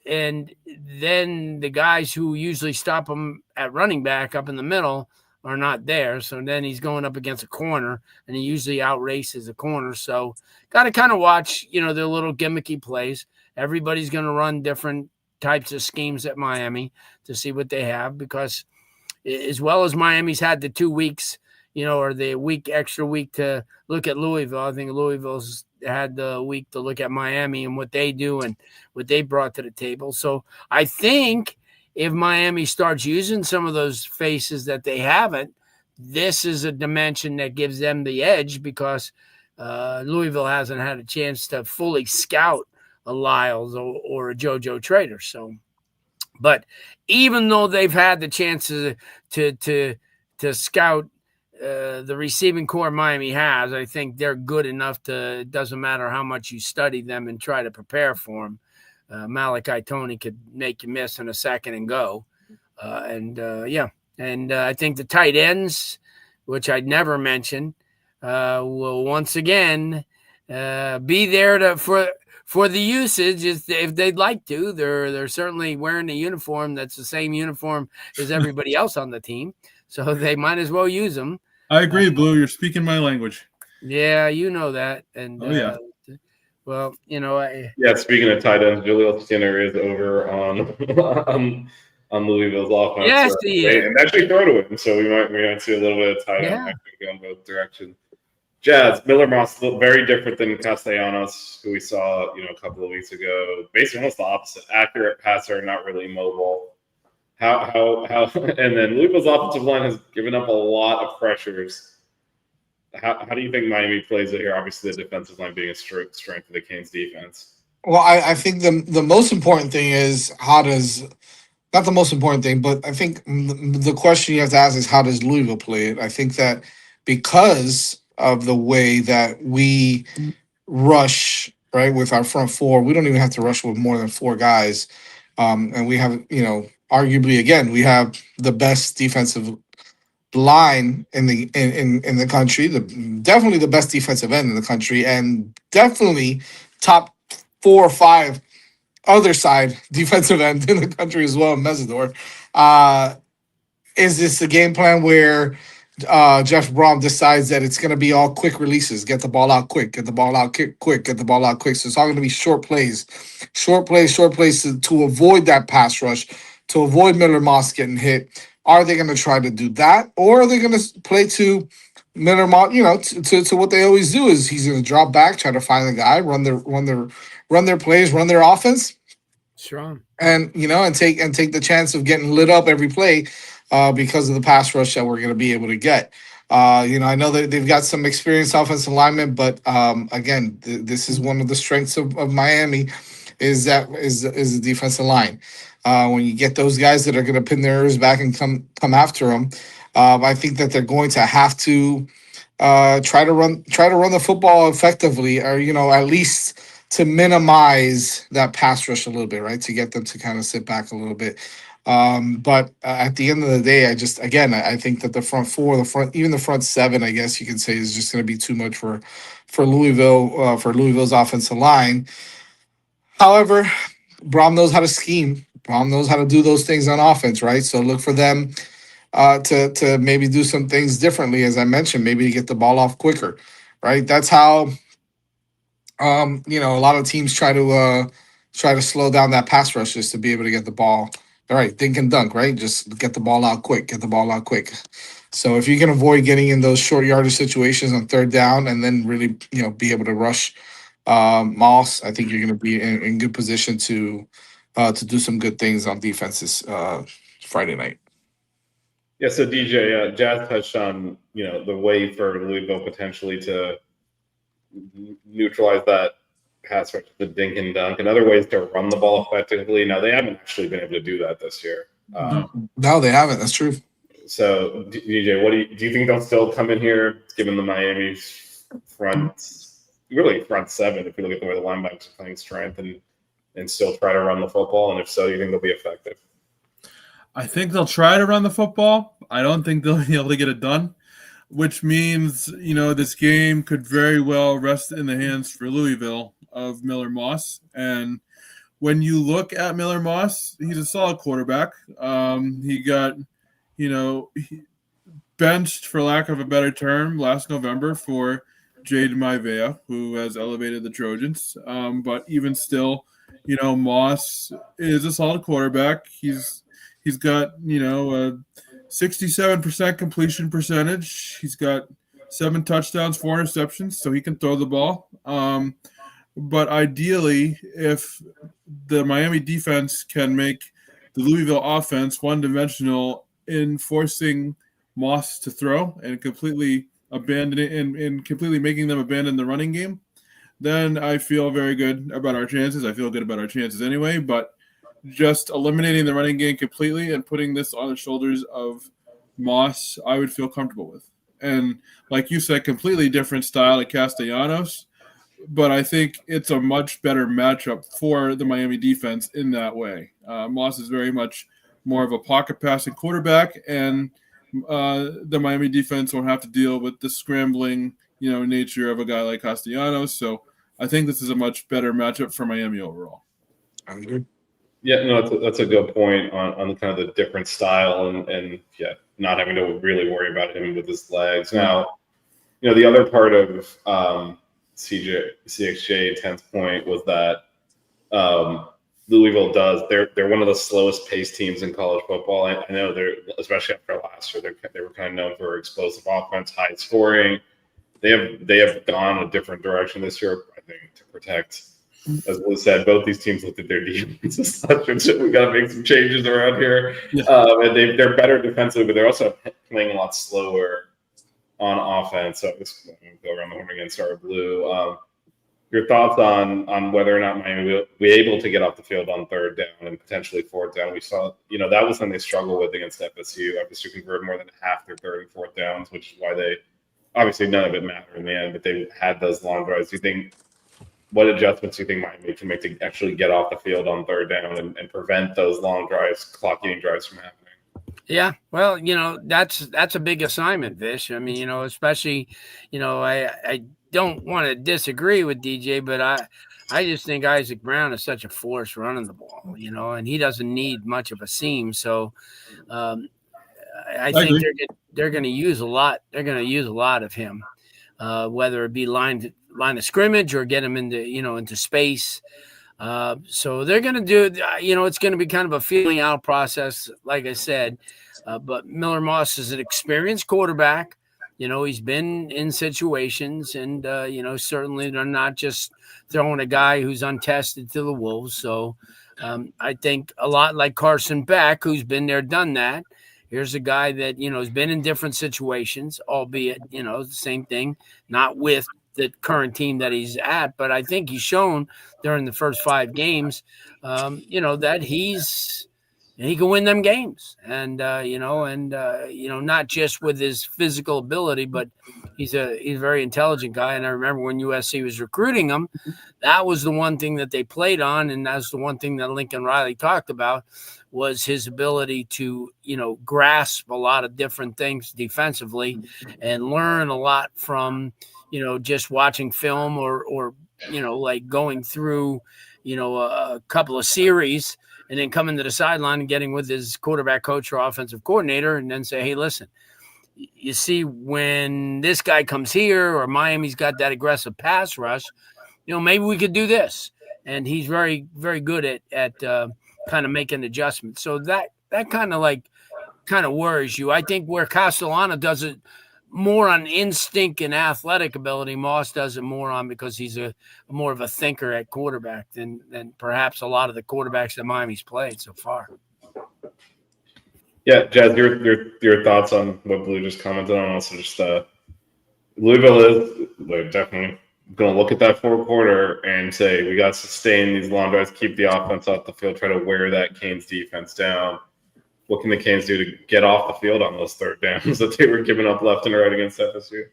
and then the guys who usually stop him at running back up in the middle are not there. So then he's going up against a corner, and he usually outraces a corner. So got to kind of watch, their little gimmicky plays. Everybody's going to run different types of schemes at Miami to see what they have, because as well as Miami's had the 2 weeks, or the extra week to look at Louisville. I think Louisville's had the week to look at Miami and what they do and what they brought to the table. So I think if Miami starts using some of those faces that they haven't, this is a dimension that gives them the edge, because Louisville hasn't had a chance to fully scout a Lyles or a JoJo Trader. So, but even though they've had the chances to scout the receiving core Miami has, I think they're good enough it doesn't matter how much you study them and try to prepare for them. Malachi Tony could make you miss in a second and go. And I think the tight ends, which I'd never mention, will once again be there for the usage if they'd like to. They're certainly wearing a uniform that's the same uniform as everybody else on the team, so they might as well use them. I agree, Blue. You're speaking my language. Yeah, you know that. And well, Speaking of tight ends, Julio Skinner is over on Louisville's offense. Yes, he is. And actually throw to him, so we might see a little bit of tight end actually go in both directions. Jazz, Miller Moss looked very different than Castellanos, who we saw, a couple of weeks ago. Basically, almost the opposite. Accurate passer, not really mobile. How and then Louisville's offensive line has given up a lot of pressures. How do you think Miami plays it here? Obviously, the defensive line being a strength of the Canes defense. Well, I think the most important thing is not the most important thing, but I think the question you have to ask is how does Louisville play it? I think that because of the way that we rush, right, with our front four, we don't even have to rush with more than 4 guys. And we have, arguably, again, we have the best defensive line in the country, definitely the best defensive end in the country, and definitely top 4 or 5 other side defensive end in the country as well, Mesidor. Is this a game plan where Jeff Brom decides that it's going to be all quick releases, get the ball out quick, get the ball out quick, get the ball out quick? So it's all going to be short plays to avoid that pass rush, to avoid Miller Moss getting hit. Are they going to try to do that, or are they going to play to Miller Moss? To what they always do is he's going to drop back, try to find the guy, run their plays, run their offense, strong, and take the chance of getting lit up every play because of the pass rush that we're going to be able to get. I know that they've got some experienced offensive linemen, but again, this is one of the strengths of Miami is the defensive line. When you get those guys that are going to pin their ears back and come after them, I think that they're going to have to try to run the football effectively, or at least to minimize that pass rush a little bit, right? To get them to kind of sit back a little bit. But at the end of the day, I think that the front four, even the front seven, I guess you can say, is just going to be too much for Louisville, for Louisville's offensive line. However, Brom knows how to scheme. Brom knows how to do those things on offense, right? So look for them to maybe do some things differently, as I mentioned, maybe to get the ball off quicker, right? That's how a lot of teams try to slow down that pass rush just to be able to get the ball. All right, think and dunk, right? Just get the ball out quick. So if you can avoid getting in those short yardage situations on third down and then really, be able to rush Moss, I think you're going to be in good position to do some good things on defenses Friday night. Yeah, so DJ, Jazz touched on, the way for Louisville potentially to neutralize that pass rush, the dink and dunk, and other ways to run the ball effectively. Now, they haven't actually been able to do that this year. No, they haven't. That's true. So, DJ, what do you think they'll still come in here, given the Miami front seven, if you look at the way the linebackers are playing strength, and still try to run the football? And if so, you think they'll be effective? I think they'll try to run the football. I don't think they'll be able to get it done, which means, this game could very well rest in the hands for Louisville of Miller Moss. And when you look at Miller Moss, he's a solid quarterback. He got, benched, for lack of a better term, last November for Jade Maivea, who has elevated the Trojans. But even still, Moss is a solid quarterback. He's got, a 67% completion percentage. He's got 7 touchdowns, 4 interceptions, so he can throw the ball. But ideally, if the Miami defense can make the Louisville offense one-dimensional in forcing Moss to throw and completely abandon it and completely making them abandon the running game, then I feel very good about our chances. I feel good about our chances anyway, but just eliminating the running game completely and putting this on the shoulders of Moss, I would feel comfortable with. And like you said, completely different style at Castellanos, but I think it's a much better matchup for the Miami defense in that way. Moss is very much more of a pocket passing quarterback, and the Miami defense won't have to deal with the scrambling, nature of a guy like Castellanos. So I think this is a much better matchup for Miami overall. I agree. Yeah, no, that's a good point on the kind of the different style and not having to really worry about him with his legs. Now, the other part of CXJ 10's point was that Louisville they're one of the slowest paced teams in college football. I know they're, especially after last year, they were kind of known for explosive offense, high scoring. They have gone a different direction this year, I think, to protect. As Liz said, both these teams looked at their defense and such, and we got to make some changes around here. Yeah. And they're better defensively, but they're also playing a lot slower on offense. So let's go around the horn again. Start Blue. Your thoughts on whether or not Miami will be able to get off the field on third down and potentially fourth down? We saw, that was something they struggled with against FSU. FSU converted more than half their third and fourth downs, which is why they obviously none of it mattered in the end, but they had those long drives. Do you think? What adjustments do you think Miami can make to actually get off the field on third down and prevent those long drives, clock-eating drives from happening? Yeah, well, that's a big assignment, Vish. I mean, especially, I don't want to disagree with DJ, but I just think Isaac Brown is such a force running the ball, and he doesn't need much of a seam. So I think they're going to use a lot. They're going to use a lot of him, whether it be line of scrimmage or get him into space. So they're going to do, it's going to be kind of a feeling out process, like I said. But Miller Moss is an experienced quarterback. He's been in situations, and, certainly they're not just throwing a guy who's untested to the Wolves. So I think a lot like Carson Beck, who's been there, done that. Here's a guy that, has been in different situations, albeit, the same thing, not with the current team that he's at. But I think he's shown during the first 5 games, that he can win them games. And, not just with his physical ability, but he's a very intelligent guy. And I remember when USC was recruiting him, that was the one thing that they played on. And that's the one thing that Lincoln Riley talked about, was his ability to, grasp a lot of different things defensively and learn a lot from, just watching film or like going through, a couple of series and then coming to the sideline and getting with his quarterback coach or offensive coordinator and then say, hey, listen, you see, when this guy comes here or Miami's got that aggressive pass rush, maybe we could do this. And he's very, very good at kind of making adjustments. So that kind of worries you. I think where Castellano does it more on instinct and athletic ability, Moss does it more on because he's a more of a thinker at quarterback than perhaps a lot of the quarterbacks that Miami's played so far. Yeah, Jazz, your thoughts on what Blue just commented on? Also, just Louisville they're definitely going to look at that fourth quarter and say, we got to sustain these long drives, keep the offense off the field, try to wear that Canes defense down. What can the Canes do to get off the field on those third downs that they were giving up left and right against FSU?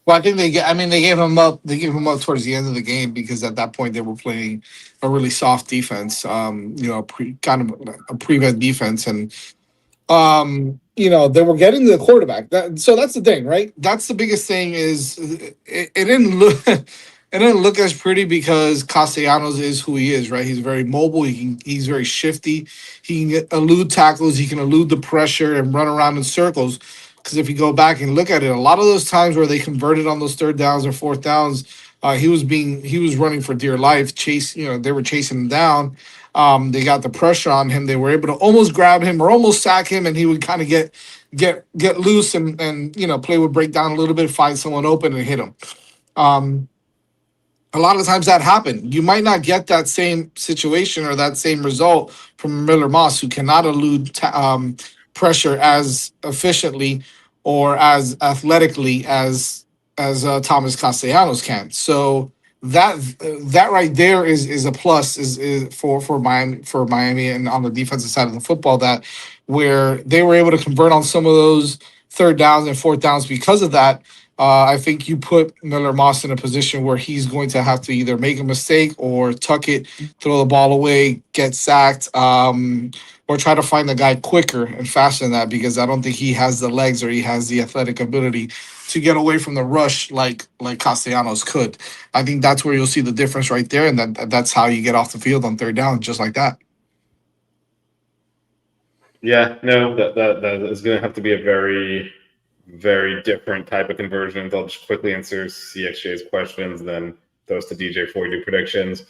Well, I think they gave him up. They gave him up towards the end of the game because at that point they were playing a really soft defense. Kind of a prevent defense, and they were getting to the quarterback. So that's the thing, right? That's the biggest thing is it didn't look it didn't look as pretty because Castellanos is who he is, right? He's very mobile. He's very shifty. He can elude tackles. He can elude the pressure and run around in circles. Because if you go back and look at it, a lot of those times where they converted on those third downs or fourth downs, he was running for dear life. They were chasing him down. They got the pressure on him. They were able to almost grab him or almost sack him, and he would kind of get loose and play would break down a little bit, find someone open and hit him. A lot of times that happened. You might not get that same situation or that same result from Miller Moss, who cannot elude pressure as efficiently or as athletically as Thomas Castellanos can. So that right there is a plus is for Miami and on the defensive side of the football, that where they were able to convert on some of those third downs and fourth downs because of that. I think you put Miller Moss in a position where he's going to have to either make a mistake or tuck it, throw the ball away, get sacked, or try to find the guy quicker and faster than that, because I don't think he has the legs or he has the athletic ability to get away from the rush like Castellanos could. I think that's where you'll see the difference right there, and that's how you get off the field on third down, just like that. Yeah, no, that is going to have to be a very, very different type of conversion. They'll just quickly answer CXJ's questions, then those to DJ before we do predictions.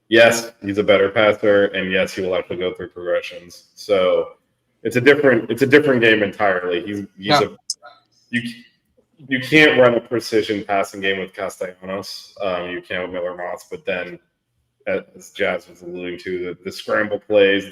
Yes, he's a better passer, and yes, he will have to go through progressions. So it's a different game entirely. You can't run a precision passing game with Castellanos. You can with Miller Moss, but then as Jazz was alluding to, the scramble plays,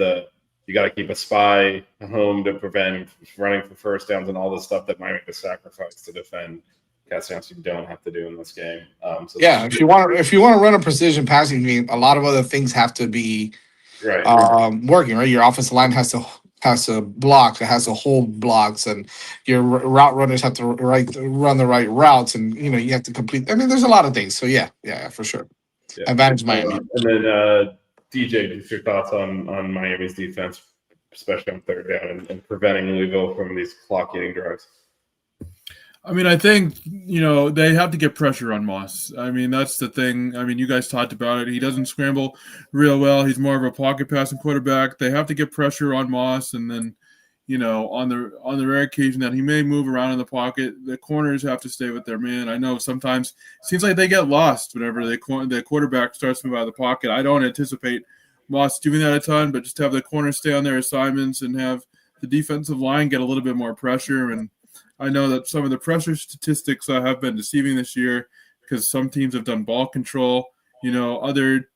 you got to keep a spy home to prevent running for first downs and all the stuff that might make a sacrifice to defend Castellanos. You don't have to do in this game. If you want to run a precision passing game, a lot of other things have to be working. Right, your offensive line has to block. It has to hold blocks, and your route runners have to run the right routes, and you have to complete. I mean, there's a lot of things. So yeah, for sure. Yeah. Advantage Miami. And then DJ, just your thoughts on Miami's defense, especially on third down and preventing Louisville from these clock-eating drives. I mean, I think, they have to get pressure on Moss. I mean, that's the thing. I mean, you guys talked about it. He doesn't scramble real well. He's more of a pocket passing quarterback. They have to get pressure on Moss, and then, on the rare occasion that he may move around in the pocket, the corners have to stay with their man. I know sometimes it seems like they get lost whenever the quarterback starts to move out of the pocket. I don't anticipate Moss doing that a ton, but just have the corners stay on their assignments and have the defensive line get a little bit more pressure. And I know that some of the pressure statistics have been deceiving this year because some teams have done ball control. Other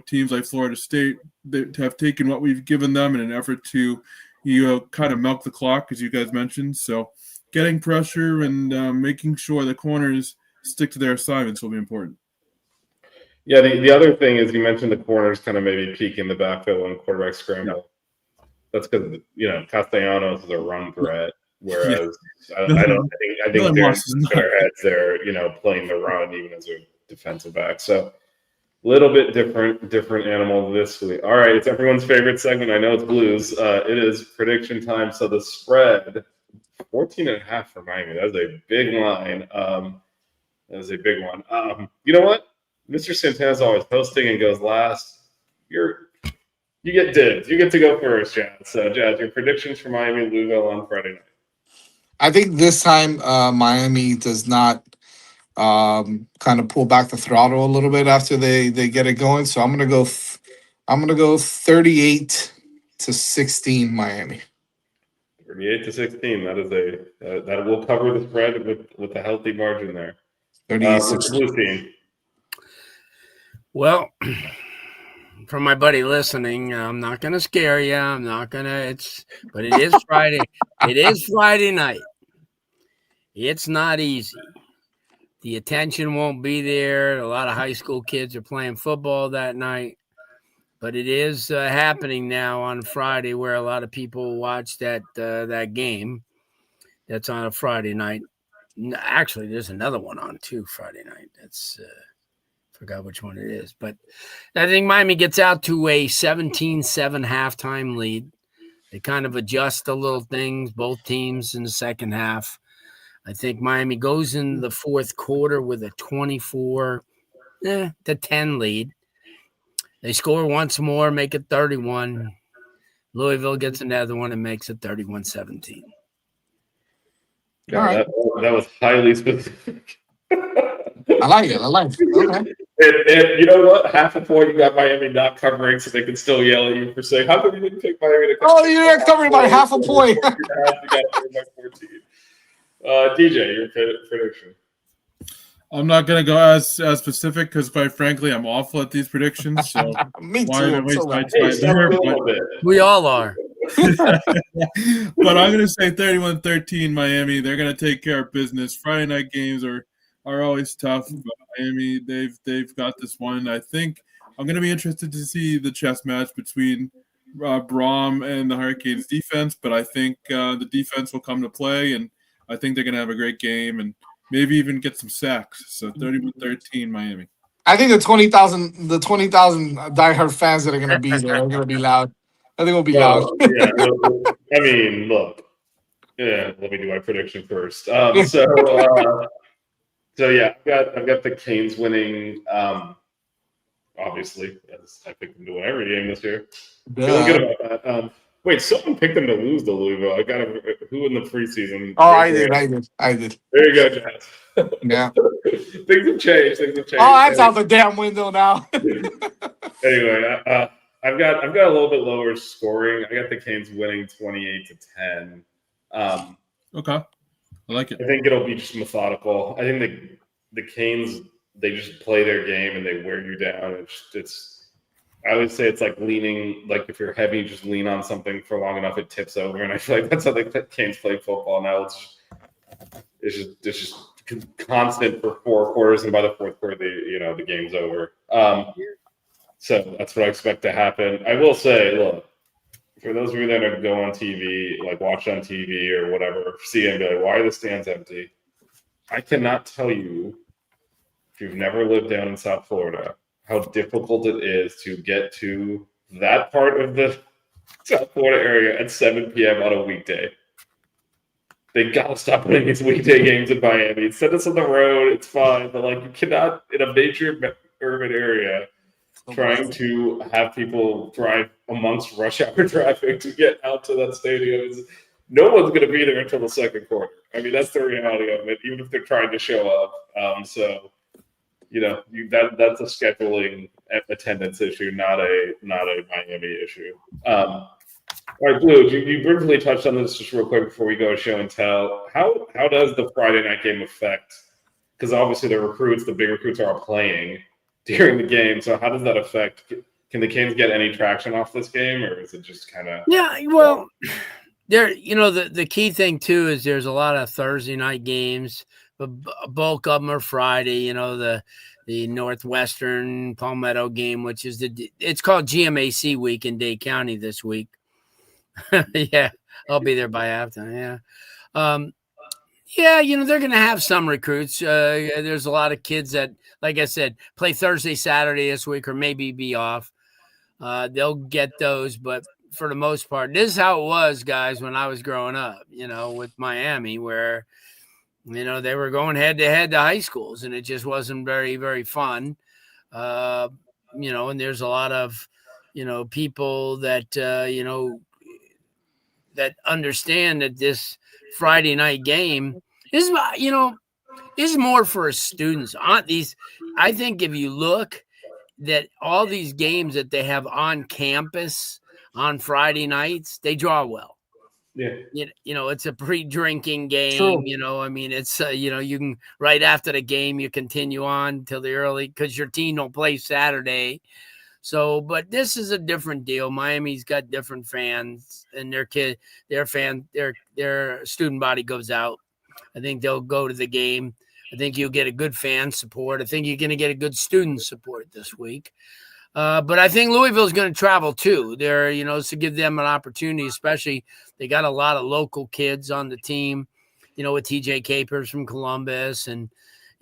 teams like Florida State, they have taken what we've given them in an effort to you kind of milk the clock, as you guys mentioned. So getting pressure and making sure the corners stick to their assignments will be important. Yeah, the other thing is you mentioned the corners kind of maybe peak in the backfield when quarterback scramble. Yeah. That's because Castellanos is a run threat, whereas I think there's better heads there, playing the run even as a defensive back. So a little bit different animal this week. All right, it's everyone's favorite segment. I know it's Blues. It is prediction time. So the spread, 14.5 for Miami. That was a big line. That was a big one. You know what? Mr. Santana's always hosting and goes last. You get dibs. You get to go first, Jazz. So, Jazz, your predictions for Miami Louisville on Friday night. I think this time Miami does not kind of pull back the throttle a little bit after they get it going. So I'm gonna go 38-16 Miami. 38-16. That is that will cover the spread with a healthy margin there. 38-16. Well, for my buddy listening, I'm not gonna scare you. I'm not gonna. But it is Friday. It is Friday night. It's not easy. The attention won't be there. A lot of high school kids are playing football that night. But it is happening now on Friday where a lot of people watch that game. That's on a Friday night. Actually, there's another one on too Friday night. That's forgot which one it is. But I think Miami gets out to a 17-7 halftime lead. They kind of adjust the little things, both teams in the second half. I think Miami goes in the fourth quarter with a 24-10 lead. They score once more, make it 31. Louisville gets another one and makes it 31-17. Yeah, right. that was highly specific. I like it. Okay. And you know what? Half a point you got Miami not covering, so they can still yell at you for saying, "How come you didn't pick Miami to cover?" Oh, you're not covering by half a point. You got to cover by 14. DJ, your prediction. I'm not going to go as specific because, quite frankly, I'm awful at these predictions. So Me why too. waste my time there? We all are. But I'm going to say 31-13 Miami. They're going to take care of business. Friday night games are always tough. But Miami, they've got this one. I think I'm going to be interested to see the chess match between Braum and the Hurricanes defense. But I think the defense will come to play, and I think they're going to have a great game and maybe even get some sacks. So 31-13 Miami. I think the 20,000 diehard fans that are going to be there are going to be loud. I think it'll be loud. Yeah, I mean, look. Yeah, let me do my prediction first. So yeah, I've got the Canes winning. Obviously, I picked them to win every game this year. Feeling good about that. Wait, someone picked them to lose to Louisville. I got who in the preseason? Oh, I did. There you go, Jazz. Yeah. Things have changed. Oh, that's out the damn window now. Anyway, I've got a little bit lower scoring. I got the Canes winning 28-10. Okay, I like it. I think it'll be just methodical. I think the Canes, they just play their game and they wear you down. I would say it's like leaning, like if you're heavy, just lean on something for long enough, it tips over. And I feel like that's how the Canes play football now. It's just constant for 4 quarters, and by the fourth quarter, the game's over. So that's what I expect to happen. I will say, look, for those of you that are go on TV, like watch on TV or whatever, see and be like, why are the stands empty? I cannot tell you, if you've never lived down in South Florida, how difficult it is to get to that part of the South Florida area at 7 p.m. on a weekday. They gotta stop putting these weekday games in Miami. Send us on the road, it's fine, but like you cannot in a major urban area trying to have people drive amongst rush hour traffic to get out to that stadium. No one's going to be there until the second quarter. I mean, that's the reality of it, even if they're trying to show up. So, that's a scheduling attendance issue, not a Miami issue. All right, Blue, you briefly touched on this just real quick before we go to show and tell. How does the Friday night game affect? Because obviously the big recruits are all playing during the game. So how does that affect? Can the Canes get any traction off this game, or is it just kind of? Yeah, well, the key thing too is there's a lot of Thursday night games, but a bulk of them are Friday. The Northwestern Palmetto game, which is it's called GMAC week in Dade County this week. Yeah, I'll be there by halftime. Yeah. They're going to have some recruits. There's a lot of kids that, like I said, play Thursday, Saturday this week, or maybe be off. They'll get those, but for the most part, this is how it was, guys, when I was growing up, with Miami, where, they were going head to head to high schools, and it just wasn't very, very fun. And there's a lot of, people that, that understand that this Friday night game is, is more for students. I think if you look that all these games that they have on campus on Friday nights, they draw well. Yeah. It's a pre-drinking game. True. It's you can right after the game you continue on till the early because your team don't play Saturday. So, but this is a different deal. Miami's got different fans, and their student body goes out. I think they'll go to the game. I think you'll get a good fan support. I think you're going to get a good student support this week. But I think Louisville's going to travel too. They're, to give them an opportunity, especially they got a lot of local kids on the team, with TJ Capers from Columbus and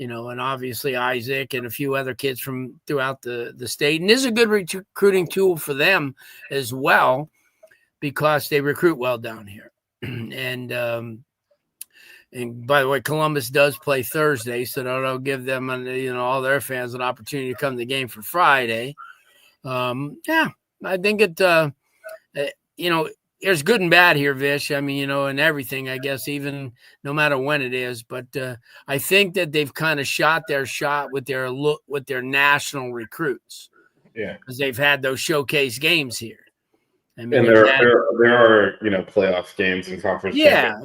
obviously Isaac and a few other kids from throughout the state. And this is a good recruiting tool for them as well, because they recruit well down here. And by the way, Columbus does play Thursday, so that'll give them, all their fans an opportunity to come to the game for Friday. I think there's good and bad here, Vish. And everything, I guess, even no matter when it is. But I think that they've kind of shot their shot with their national recruits. Yeah, because they've had those showcase games here. And there are playoff games and conference. Yeah.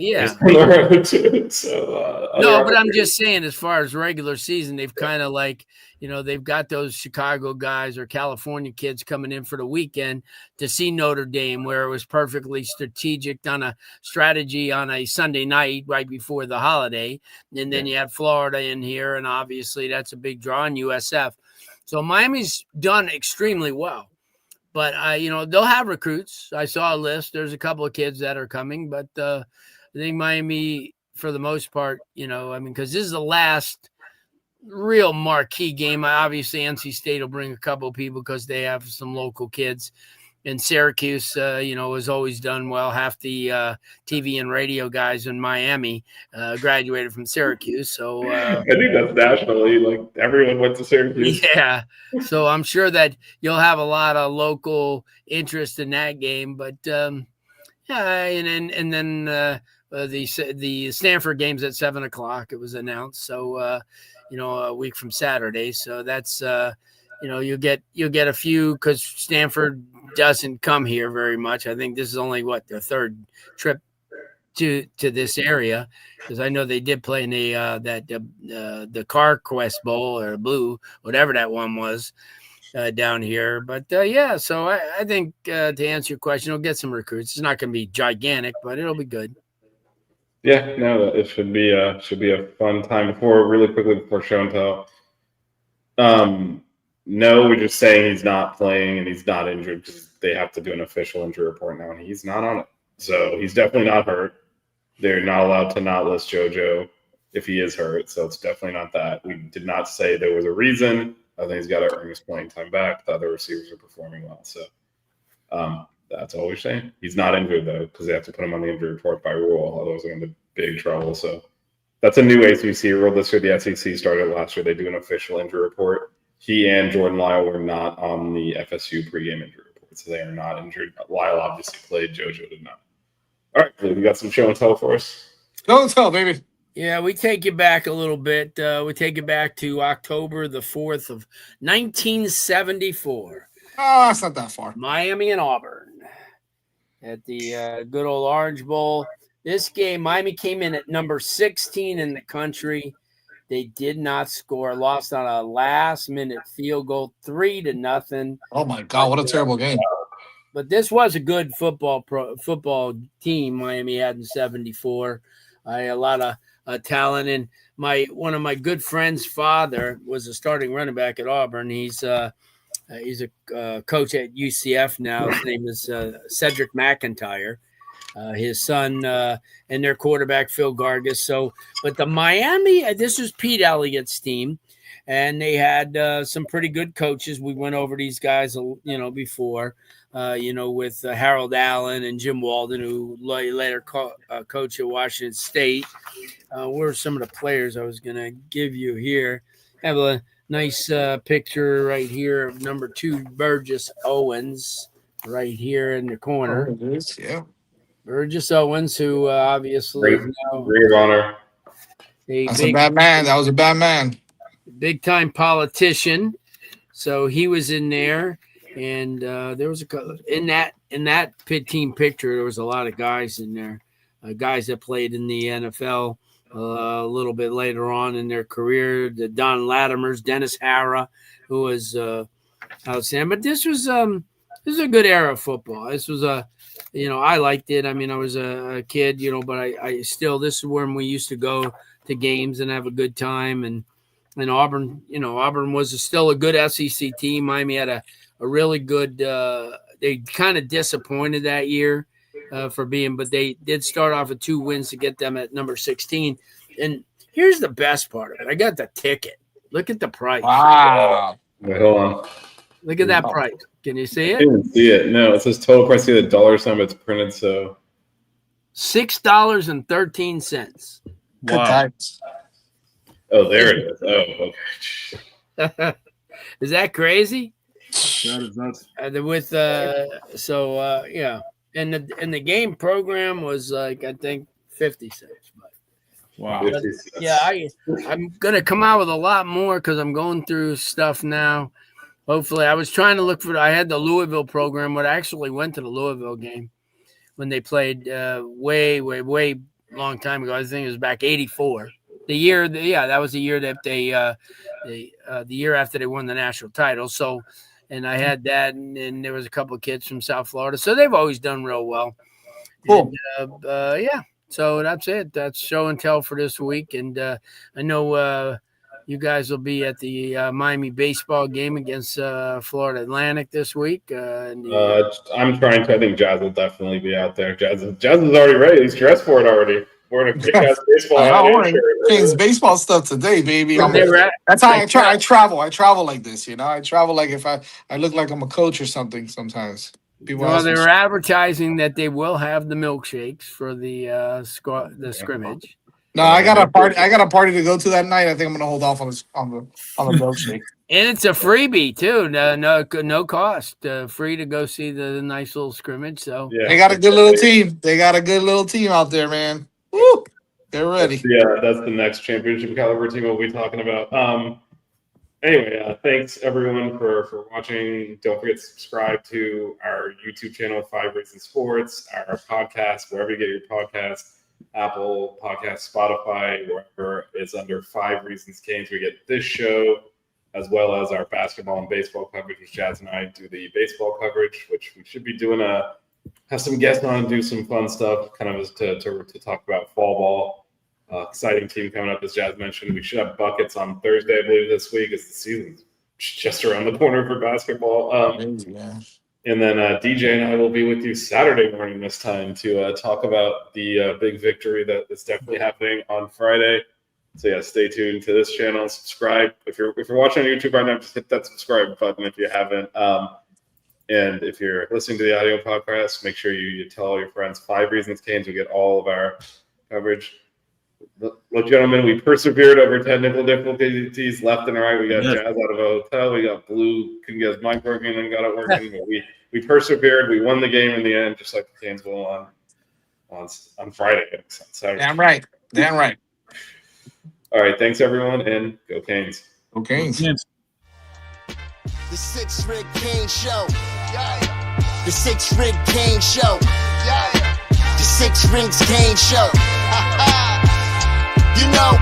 So but I'm just saying, as far as regular season, they've kind of they've got those Chicago guys or California kids coming in for the weekend to see Notre Dame, where it was perfectly strategic on a strategy on a Sunday night right before the holiday, and then you had Florida in here, and obviously that's a big draw in USF. So Miami's done extremely well. But, they'll have recruits. I saw a list. There's a couple of kids that are coming. But I think Miami, for the most part, because this is the last real marquee game. Obviously, NC State will bring a couple of people because they have some local kids. And Syracuse, has always done well. Half the TV and radio guys in Miami graduated from Syracuse. So I think that's nationally, like everyone went to Syracuse. Yeah. So I'm sure that you'll have a lot of local interest in that game. But and then the Stanford game's at 7:00. It was announced. So a week from Saturday. So that's you'll get a few, because Stanford doesn't come here very much. I think this is only their third trip to this area, because I know they did play in the Car Quest Bowl or Blue, whatever that one was, down here. But so I think to answer your question, it'll get some recruits. It's not going to be gigantic, but it'll be good. Yeah, no, it should be a fun time. Before show and tell. No, we're just saying he's not playing and he's not injured, because they have to do an official injury report now, and he's not on it. So he's definitely not hurt. They're not allowed to not list JoJo if he is hurt. So it's definitely not that. We did not say there was a reason. I think he's got to earn his playing time back. The other receivers are performing well. So that's all we're saying. He's not injured, though, because they have to put him on the injury report by rule. Otherwise, they're in big trouble. So that's a new ACC rule this year. The SEC started last year. They do an official injury report. He and Jordan Lyle were not on the FSU pregame injury report, so they are not injured. Lyle obviously played. JoJo did not. All right, we got some show and tell for us. Show and tell, baby. Yeah, we take you back a little bit. We take you back to October the 4th of 1974. Oh, that's not that far. Miami and Auburn at the good old Orange Bowl. This game, Miami came in at number 16 in the country. They did not score. Lost on a last-minute field goal, 3-0. Oh my God, what a terrible game! But this was a good football team Miami had in '74. A lot of talent, and one of my good friends' father was a starting running back at Auburn. He's a coach at UCF now. His name is Cedric McIntyre. His son and their quarterback Phil Gargas. So, but the Miami, this was Pete Elliott's team, and they had some pretty good coaches. We went over these guys, before, with Harold Allen and Jim Walden, who later coached at Washington State. Where are some of the players I was going to give you here? I have a nice picture right here of number 2, Burgess Owens, right here in the corner. Oh, it is, yeah. Burgess Owens, who obviously is now Ring of Honor. That's a bad man. That was a bad man. Big time politician. So he was in there, and there was in that pit team picture. There was a lot of guys in there, guys that played in the NFL a little bit later on in their career. The Don Latimers, Dennis Hara, who was outstanding. But this was a good era of football. This was I liked it. I mean, I was a kid, but I still, this is when we used to go to games and have a good time. And Auburn, Auburn was still a good SEC team. Miami had a really good, they kind of disappointed that year but they did start off with 2 wins to get them at number 16. And here's the best part of it. I got the ticket. Look at the price. Wow. Wait, hold on. Look at that price. Can you see I it? didn't see it. No, it says total price. See the dollar sign, but it's printed so. $6.13. Good times. Oh, there it is. Oh, okay. Is that crazy? That is nuts. Yeah, and the game program was like I think 50 cents. But Wow. yeah, I'm gonna come out with a lot more because I'm going through stuff now. Hopefully, I was trying to look for. I had the Louisville program, but I actually went to the Louisville game when they played way long time ago. I think it was back '84. That was the year that the year after they won the national title. So, and I had that, and there was a couple of kids from South Florida, so they've always done real well. Cool. And, yeah. So that's it. That's show and tell for this week, and I know you guys will be at the Miami baseball game against Florida Atlantic this week. I'm trying to. I think Jazz will definitely be out there. Jazz is already ready. He's dressed for it already. We're in a kick-ass baseball. Things baseball stuff today, baby. That's how I travel. I travel like this, I travel like if I look like I'm a coach or something sometimes. Well, they were advertising that they will have the milkshakes for the scrimmage. No, I got a party. I got a party to go to that night. I think I'm gonna hold off on the milkshake. And it's a freebie too. No cost. Free to go see the nice little scrimmage. So yeah. They got a good little team. They got a good little team out there, man. Woo! They're ready. That's the next championship caliber team we'll be talking about. Anyway, thanks everyone for watching. Don't forget to subscribe to our YouTube channel, 5 Reasons Sports, our podcast, wherever you get your podcasts, Apple Podcasts, Spotify, wherever it's under 5 Reasons Canes. We get this show as well as our basketball and baseball coverage, which Jazz and I do the baseball coverage, which we should be doing have some guests on and do some fun stuff, kind of as to talk about fall ball. Exciting team coming up, as Jazz mentioned. We should have buckets on Thursday, I believe, this week, as the season's just around the corner for basketball. And then DJ and I will be with you Saturday morning this time to talk about the big victory that is definitely happening on Friday. So yeah, stay tuned to this channel and subscribe. If you're watching on YouTube right now, just hit that subscribe button if you haven't. And if you're listening to the audio podcast, make sure you tell all your friends. 5 Reasons Canes. We get all of our coverage. Look, gentlemen, we persevered over technical difficulties left and right. We got Jazz out of a hotel. We got Blue couldn't get his mic working and got it working. But we persevered. We won the game in the end, just like the Canes will on Friday. Saturday. Damn right. All right, thanks everyone, and go Canes. Go Canes. The 6 Rig Kane Show. Yeah. The 6 Rig Kane Show. Yeah. The 6 Rings Kane Show. You know.